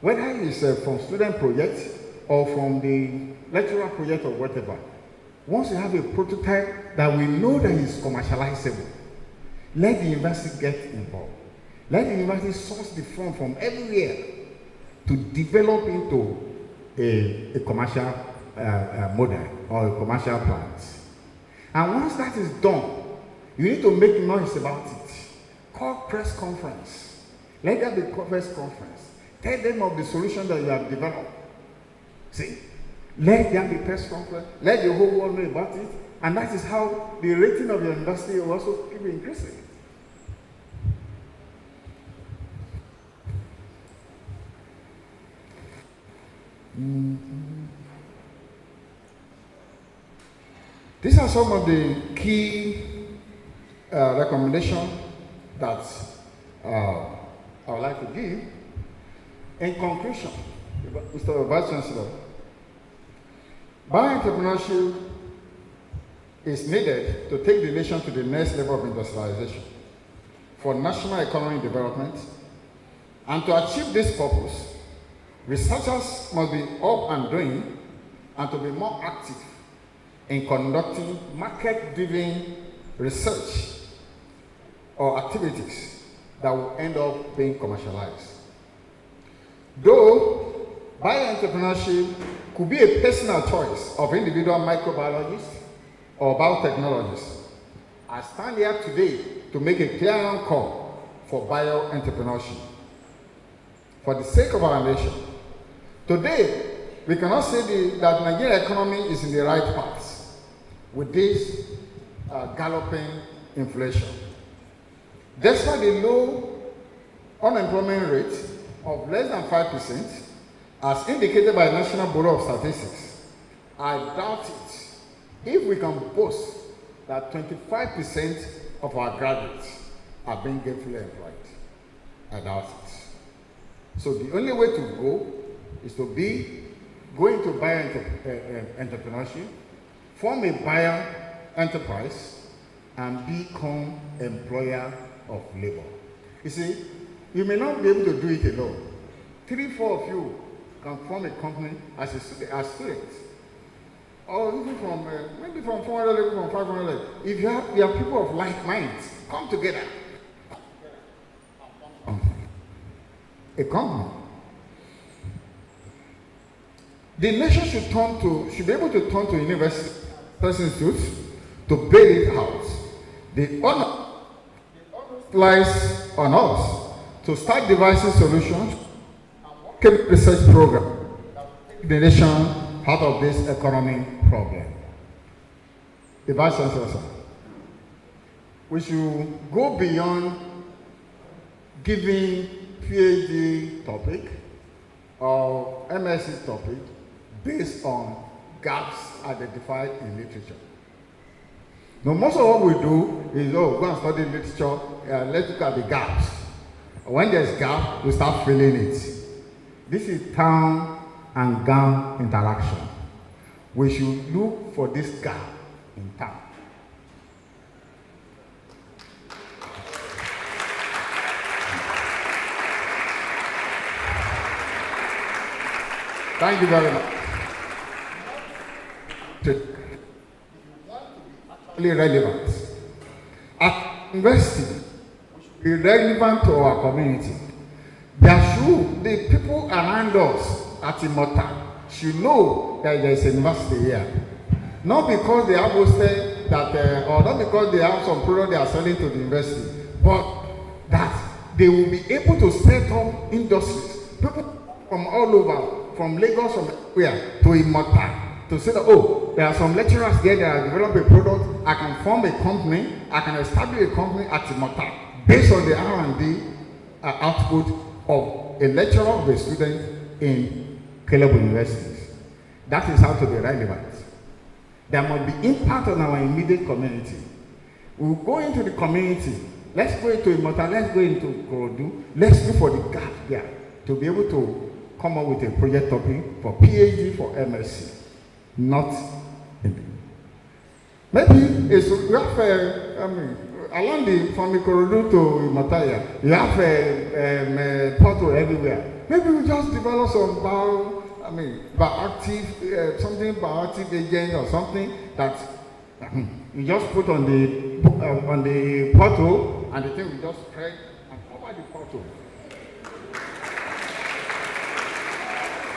Whether it's from student projects or from the lecturer project or whatever. Once you have a prototype that we know that is commercializable, let the university get involved. Let the university source the fund from everywhere to develop into a commercial model or a commercial plant. And once that is done, you need to make noise about it. Call press conference. Let there be press conference. Tell them of the solution that you have developed. See, let there be press conference. Let the whole world know about it. And that is how the rating of your university will also keep increasing. These are some of the key recommendations that I would like to give. In conclusion, Mr. Vice Chancellor, bioentrepreneurship is needed to take the nation to the next level of industrialization for national economic development. And to achieve this purpose, researchers must be up and doing and to be more active in conducting market-driven research or activities that will end up being commercialized. Though bioentrepreneurship could be a personal choice of individual microbiologists or biotechnologists, I stand here today to make a clear call for bioentrepreneurship for the sake of our nation. Today, we cannot say that Nigerian economy is in the right path with this galloping inflation. Despite the low unemployment rate of less than 5%, as indicated by the National Bureau of Statistics, I doubt it if we can boast that 25% of our graduates are being gainfully employed. I doubt it. So the only way to go is to go into bioentrepreneurship, form a bio-enterprise, and become employer of labor. You see, you may not be able to do it alone. 3, 4 of you can form a company as students. Or even from, maybe from 400 level, from 500 level. If you have people of like minds, come together. A company. The nation should be able to turn to university institutes to bail it out. The honor lies on us to start devising solutions and research program the nation out of this economic problem. The Vice Chancellor, sir, we should go beyond giving PhD topic or MSc topic based on gaps identified in literature. Now, most of what we do is, go and study literature, let's look at the gaps. When there's gap, we start filling it. This is town and gown interaction. We should look for this gap in town. Thank you very much. Relevant. At university, be relevant to our community. The people around us at Imota should know that there is a university here. Not because they have hosted that, or not because they have some product they are selling to the university, but that they will be able to set up industries. People from all over, from Lagos, from everywhere, to Imota, to say that, there are some lecturers there that have developed a product, I can form a company, I can establish a company at Imota based on the R&D output of a lecturer of a student in Caleb universities. That is how to be relevant. There must be impact on our immediate community. We'll go into the community. Let's go into Imota, let's go into Korodu. Let's look for the gap there to be able to come up with a project topic for PhD, for MSc. Not maybe we have along from Ikorodu to Mataya, you have a portal everywhere. Maybe we just develop some bioactive, something bioactive agent or something that you just put on the portal, and the thing will just spread and cover the portal.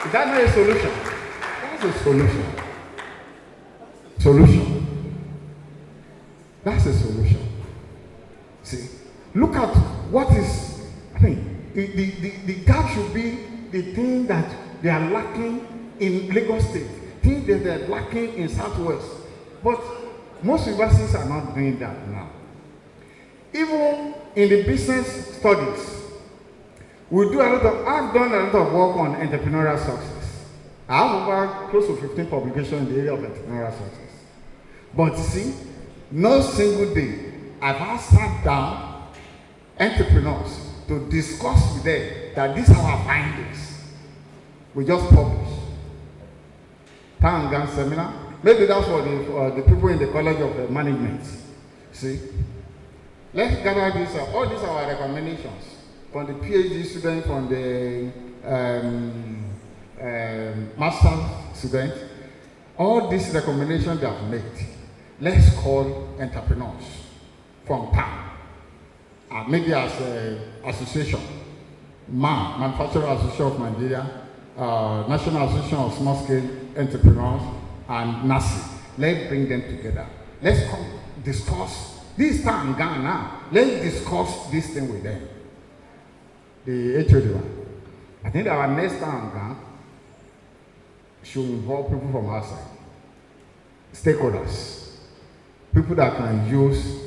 Is that not a solution? That's a solution. That's a solution. See, look at what is, the gap should be the thing that they are lacking in Lagos State, things that they are lacking in Southwest. But most universities are not doing that now. Even in the business studies, I've done a lot of work on entrepreneurial success. I have over close to 15 publications in the area of entrepreneurial success. But see, no single day I've ever sat down entrepreneurs to discuss with them that these are our findings. We just publish. Town seminar. Maybe that's for the people in the College of Management. See, let's gather this. All these are our recommendations from the PhD student, from the master student. All these recommendations they have made. Let's call entrepreneurs from town, maybe as an association, Manufacturing Association of Nigeria, National Association of Small Scale Entrepreneurs, and NASI. Let's bring them together. Let's come discuss this time in Ghana now. Let's discuss this thing with them. The HOD one. I think our next time in Ghana should involve people from outside, stakeholders. People that can use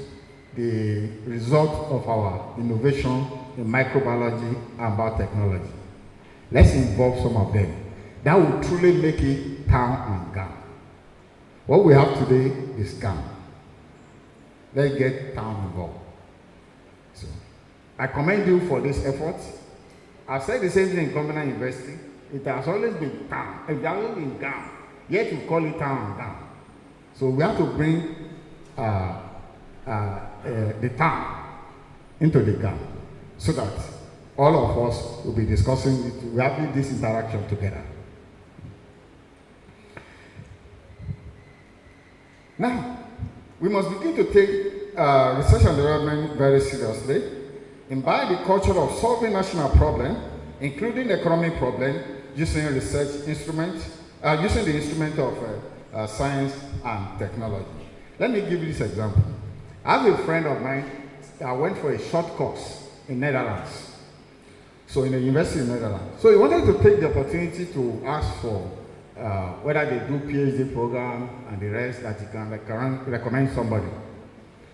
the result of our innovation in microbiology and biotechnology. Let's involve some of them. That will truly make it town and gown. What we have today is gown. Let's get town involved. So, I commend you for this effort. I've said the same thing in Covenant University. It has always been town. It has always been gown. Yet we call it town and gown. So we have to bring the town into the gown so that all of us will be discussing it. We have this interaction together. Now, we must begin to take research and development very seriously, imbibe the culture of solving national problems, including economic problems, using research instruments, using the instrument of science and technology. Let me give you this example. I have a friend of mine that went for a short course in Netherlands. So in the university in Netherlands. So he wanted to take the opportunity to ask for whether they do PhD program and the rest, that he can recommend somebody.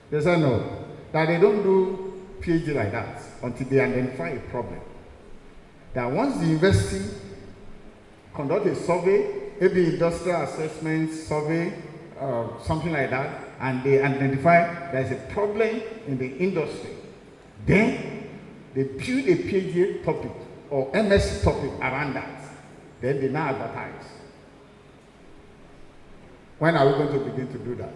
They said no, that they don't do PhD like that until they identify a problem. That once the university conduct a survey, maybe industrial assessment survey, something like that, and they identify there's a problem in the industry, then they build a PhD topic or MSc topic around that. Then they now advertise. When are we going to begin to do that?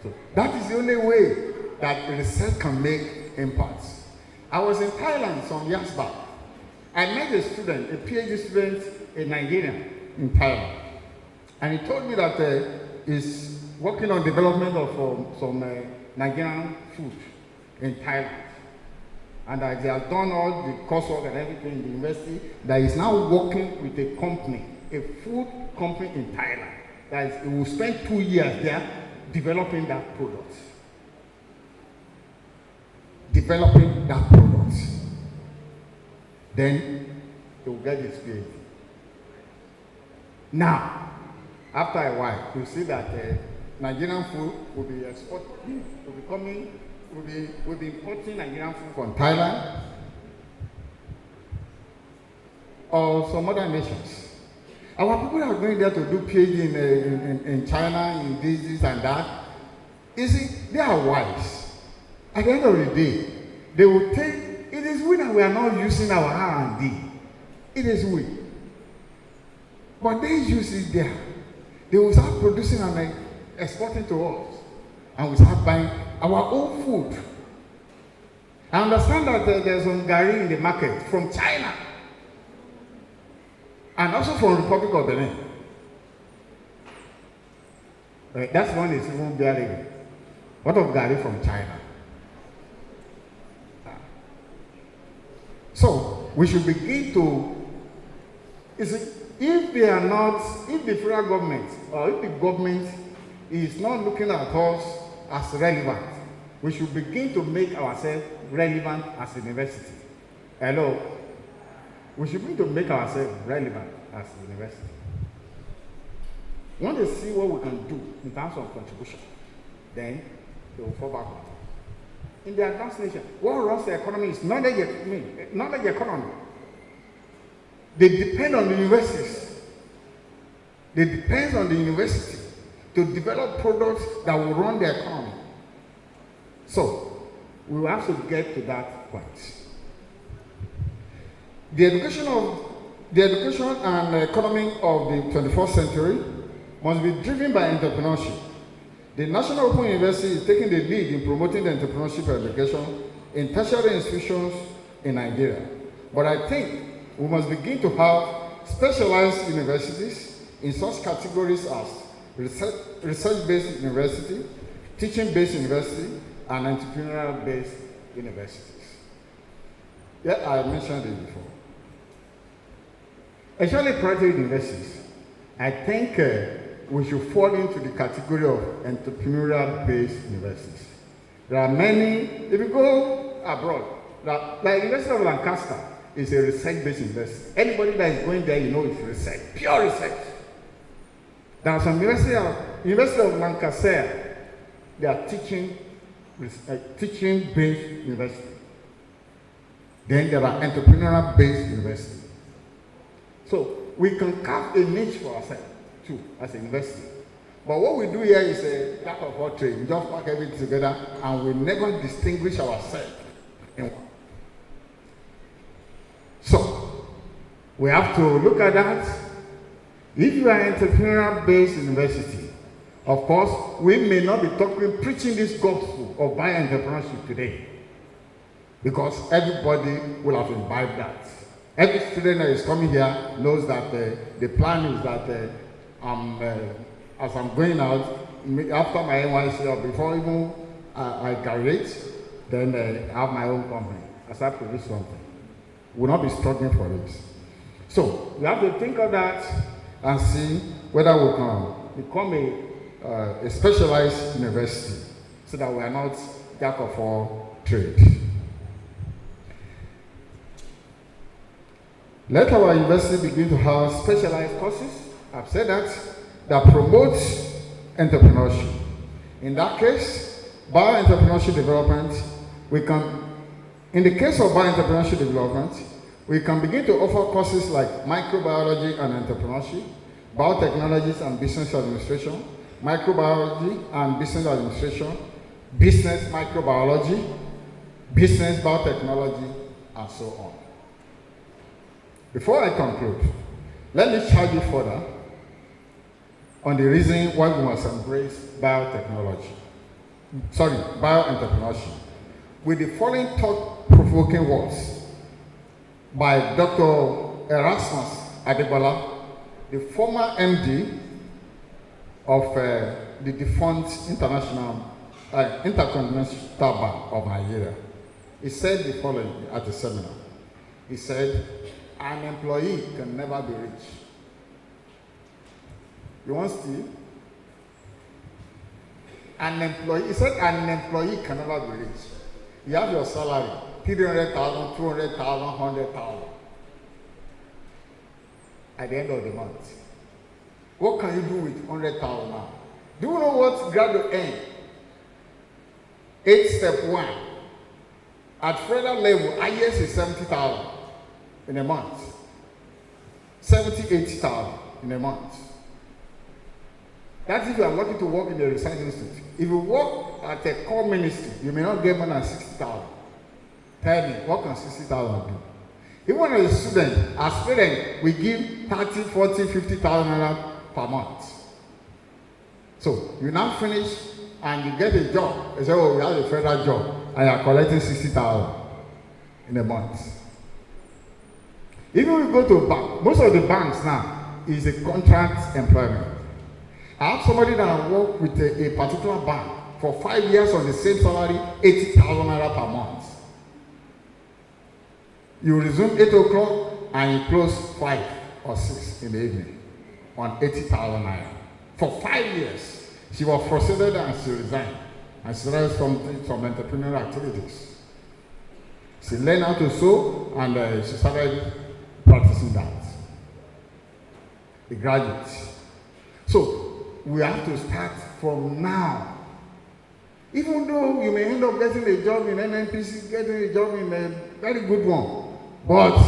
So that is the only way that research can make impacts. I was in Thailand some years back. I met a student, a PhD student in Nigeria, in Thailand. And he told me that he's working on development of some Nigerian food in Thailand. And that he has done all the coursework and everything in the university, that he's now working with a company, a food company in Thailand, that he will spend 2 years there developing that product. Developing that product. Then he will get his PhD. Now, after a while, you see that Nigerian food will be exported, will be importing Nigerian food from Thailand or some other nations. Our people are going there to do PhD in China, in this and that. You see, they are wise. At the end of the day, they will take, it is we that we are not using our R&D. It is we. But they use it there. They will start producing and exporting to us. And we start buying our own food. I understand that there's some gari in the market from China. And also from Republic of Benin. That's one is even bearing. What of gari from China? So we should begin to, if they are not, if the federal government or if the government is not looking at us as relevant, we should begin to make ourselves relevant as a university. Hello? We should begin to make ourselves relevant as a university. We want to see what we can do in terms of contribution. Then they will fall back on us. In the advanced nation, what runs the economy is knowledge economy. They depend on the universities. They depend on the university to develop products that will run the economy. So, we will have to get to that point. The education and economy of the 21st century must be driven by entrepreneurship. The National Open University is taking the lead in promoting the entrepreneurship education in tertiary institutions in Nigeria. But I think we must begin to have specialized universities in such categories as research-based university, teaching-based university, and entrepreneurial-based universities. Yeah, I mentioned it before. Especially private universities, I think we should fall into the category of entrepreneurial-based universities. There are many, if you go abroad, like University of Lancaster is a research-based university. Anybody that is going there, you know it's research, pure research. There are some University of Lancaster, they are teaching-based university. Then there are entrepreneurial-based universities. So we can carve a niche for ourselves too as a university. But what we do here is a jack of all trades. We just pack everything together and we never distinguish ourselves in one. So we have to look at that. If you are an entrepreneurial-based university, of course, we may not be preaching this gospel of bio-entrepreneurship today. because everybody will have imbibed that. Every student that is coming here knows that the plan is that as I'm going out, after my NYC or before even I graduate, then I have my own company. As I produce something, we will not be struggling for it. So we have to think of that and see whether we can become a specialized university so that we are not jack of all trades. Let our university begin to have specialized courses, I've said that promotes entrepreneurship. In that case, bio-entrepreneurship development, in the case of bio-entrepreneurship development, we can begin to offer courses like microbiology and entrepreneurship, biotechnologies and business administration, microbiology and business administration, business microbiology, business biotechnology, and so on. Before I conclude, let me charge you further on the reason why we must embrace bioentrepreneurship with the following thought-provoking words by Dr. Erasmus Adebola, the former MD of the defunct Intercontinental Bank of Nigeria. He said the following at the seminar. He said, an employee can never be rich. You want Steve? He said an employee can never be rich. You have your salary, 300,000, 200,000, 100,000 at the end of the month. What can you do with 100,000 now? Do you know what graduate earn? 8 step 1. At federal level, highest is 70,000 in a month. 80,000 in a month. That's if you are lucky to work in the research institute. If you work at a core ministry, you may not get more than 60,000. Tell me, what can 60,000 do? Even as a student, we give 30, 40, 50,000 per month. So you now finish and you get a job. They say, oh, you have a federal job, and you are collecting 60,000 in a month. Even if you go to a bank, most of the banks now is a contract employment. I have somebody that worked with a particular bank for 5 years on the same salary, 80,000 naira per month. You resume 8 o'clock and you close 5 or 6 in the evening on 80,000 naira. For 5 years, she was frustrated and she resigned. And she started some entrepreneurial activities. She learned how to sew and she started practicing that. The graduates. So we have to start from now. Even though you may end up getting a job in NNPC, getting a job in a very good one, but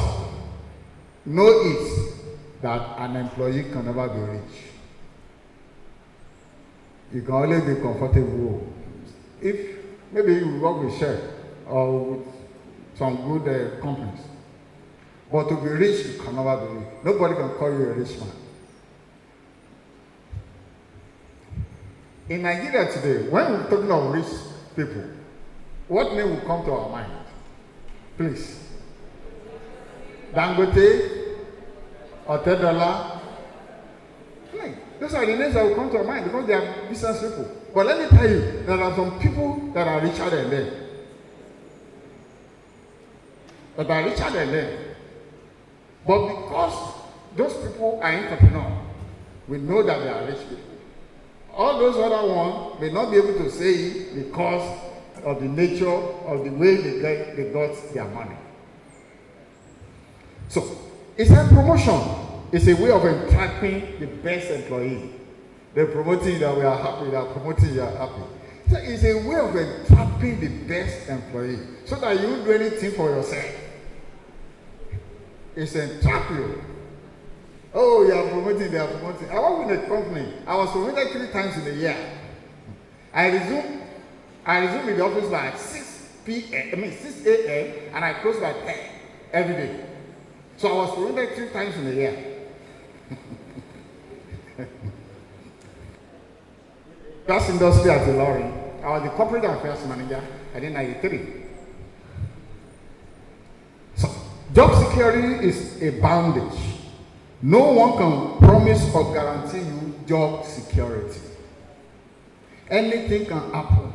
know it that an employee can never be rich. You can only be comfortable. If maybe you work with Shell or with some good companies, but to be rich, you can never be rich. Nobody can call you a rich man. In Nigeria today, when we're talking of rich people, what name will come to our mind? Please. Dangote, Otedola. Those are the names that will come to our mind because they are business people. But let me tell you, there are some people that are richer than them. But because those people are entrepreneurs, we know that they are rich people. All those other ones may not be able to say it because of the nature of the way they got their money. So, it's a promotion. It's a way of entrapping the best employee. They're promoting that we are happy, they are promoting you are happy. So it's a way of entrapping the best employee so that you don't do anything for yourself. It's entrap you. Oh, you are promoting, they are promoting. I work with a company. I was promoted 3 times in a year. I resume in the office by 6 a.m. and I close by 10 every day. So I was promoted 3 times in a year. Gas industry at the lorry. I was the corporate affairs manager in 1993. Job security is a bondage. No one can promise or guarantee you job security. Anything can happen,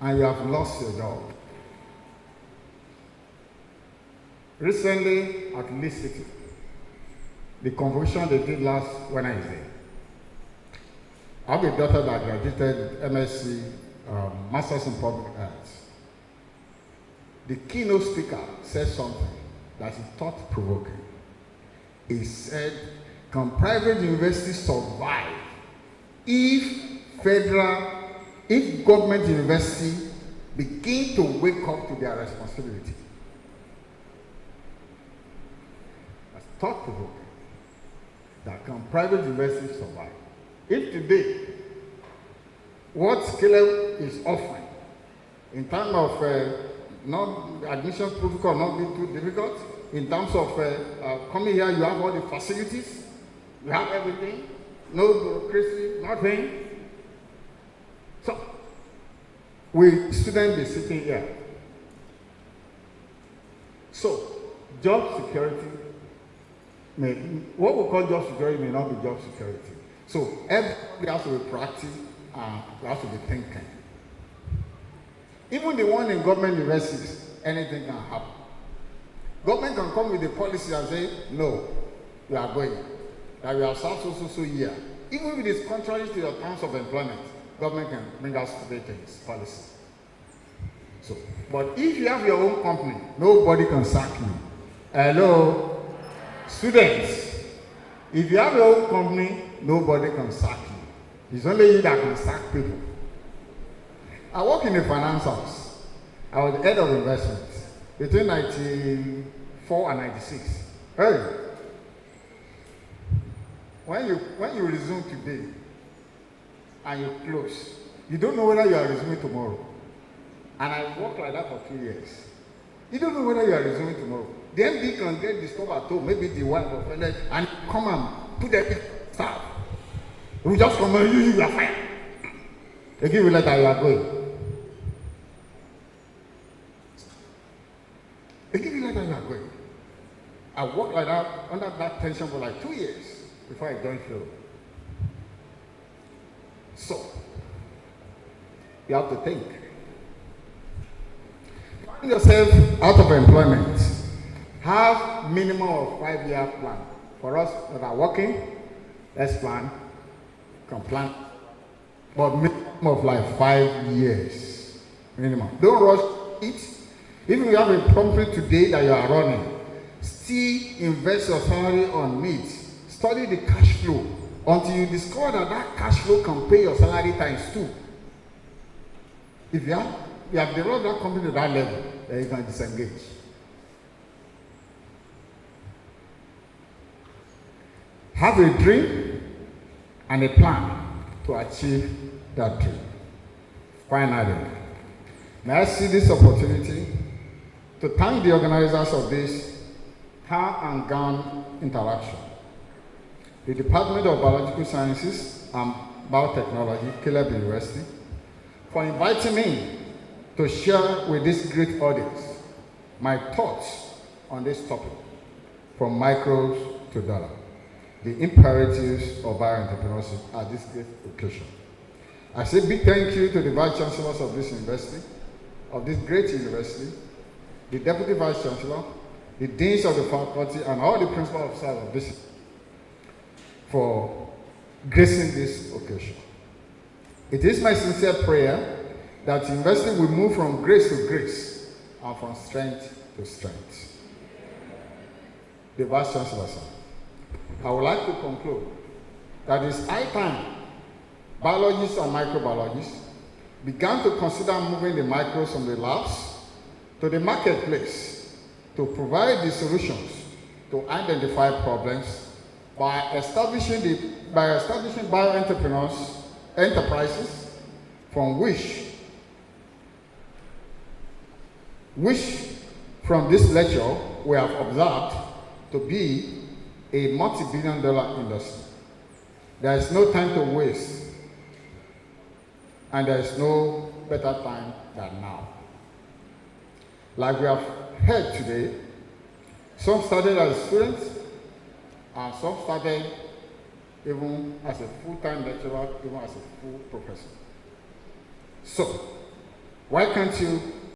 and you have lost your job. Recently, at Leeds City, the convocation they did last Wednesday, I have a daughter that graduated MSc, Masters in Public Health. The keynote speaker said something that is thought-provoking. He said, can private universities survive if government university begin to wake up to their responsibility? That's thought-provoking. That can private universities survive? If today, what Caleb is offering, in terms of admission protocol not being too difficult, in terms of coming here, you have all the facilities, you have everything, no bureaucracy, nothing. So, we students be sitting here. So, job security, what we call job security may not be job security. So, everybody has to be proactive and we have to be thinking. Even the one in government universities, anything can happen. Government can come with a policy and say, no, we are going. That we have served so year. Even if it is contrary to your terms of employment, government can bring us to things, policy. So, but if you have your own company, nobody can sack you. Hello? Students, if you have your own company, nobody can sack you. It's only you that can sack people. I work in a finance house. I was the head of investments between 1994 and 96. Hey, when you resume today and you close, you don't know whether you are resuming tomorrow. And I worked like that for 2 years. You don't know whether you are resuming tomorrow. The MD can get disturbed at home, maybe the wife or friend, and come and put their staff. We just come and you are fired. They give you a letter, you are going. They give you a letter, you are going. I worked like that, under that tension for like 2 years before I joined Flow. So, you have to think. Find yourself out of employment. Have minimum of 5-year plan. For us that are working, let's plan, can plan. But minimum of like 5 years. Minimum. Don't rush it. If you have a company today that you are running, still invest your salary on meat. Study the cash flow until you discover that cash flow can pay your salary times 2. If you have developed that company to that level, then you can disengage. Have a dream and a plan to achieve that dream. Finally, may I see this opportunity to thank the organizers of this hand and gown interaction. The Department of Biological Sciences and Biotechnology, Caleb University, for inviting me to share with this great audience my thoughts on this topic, from microbes to dollar, the imperatives of bioentrepreneurship at this great occasion. I say big thank you to the Vice Chancellors of this university, of this great university, the Deputy Vice Chancellor, the Deans of the faculty, and all the principal officers of this for gracing this occasion. It is my sincere prayer that the university will move from grace to grace and from strength to strength. The Vice Chancellor, sir, I would like to conclude that it's high time biologists and microbiologists began to consider moving the microbes from the labs to the marketplace to provide the solutions to identify problems by establishing bioentrepreneurs enterprises from which from this lecture we have observed to be a multi-billion-dollar industry. There is no time to waste, and there is no better time than now. Like we have heard today, Some started as students, and some started even as a full-time lecturer, even as a full professor. So, why can't you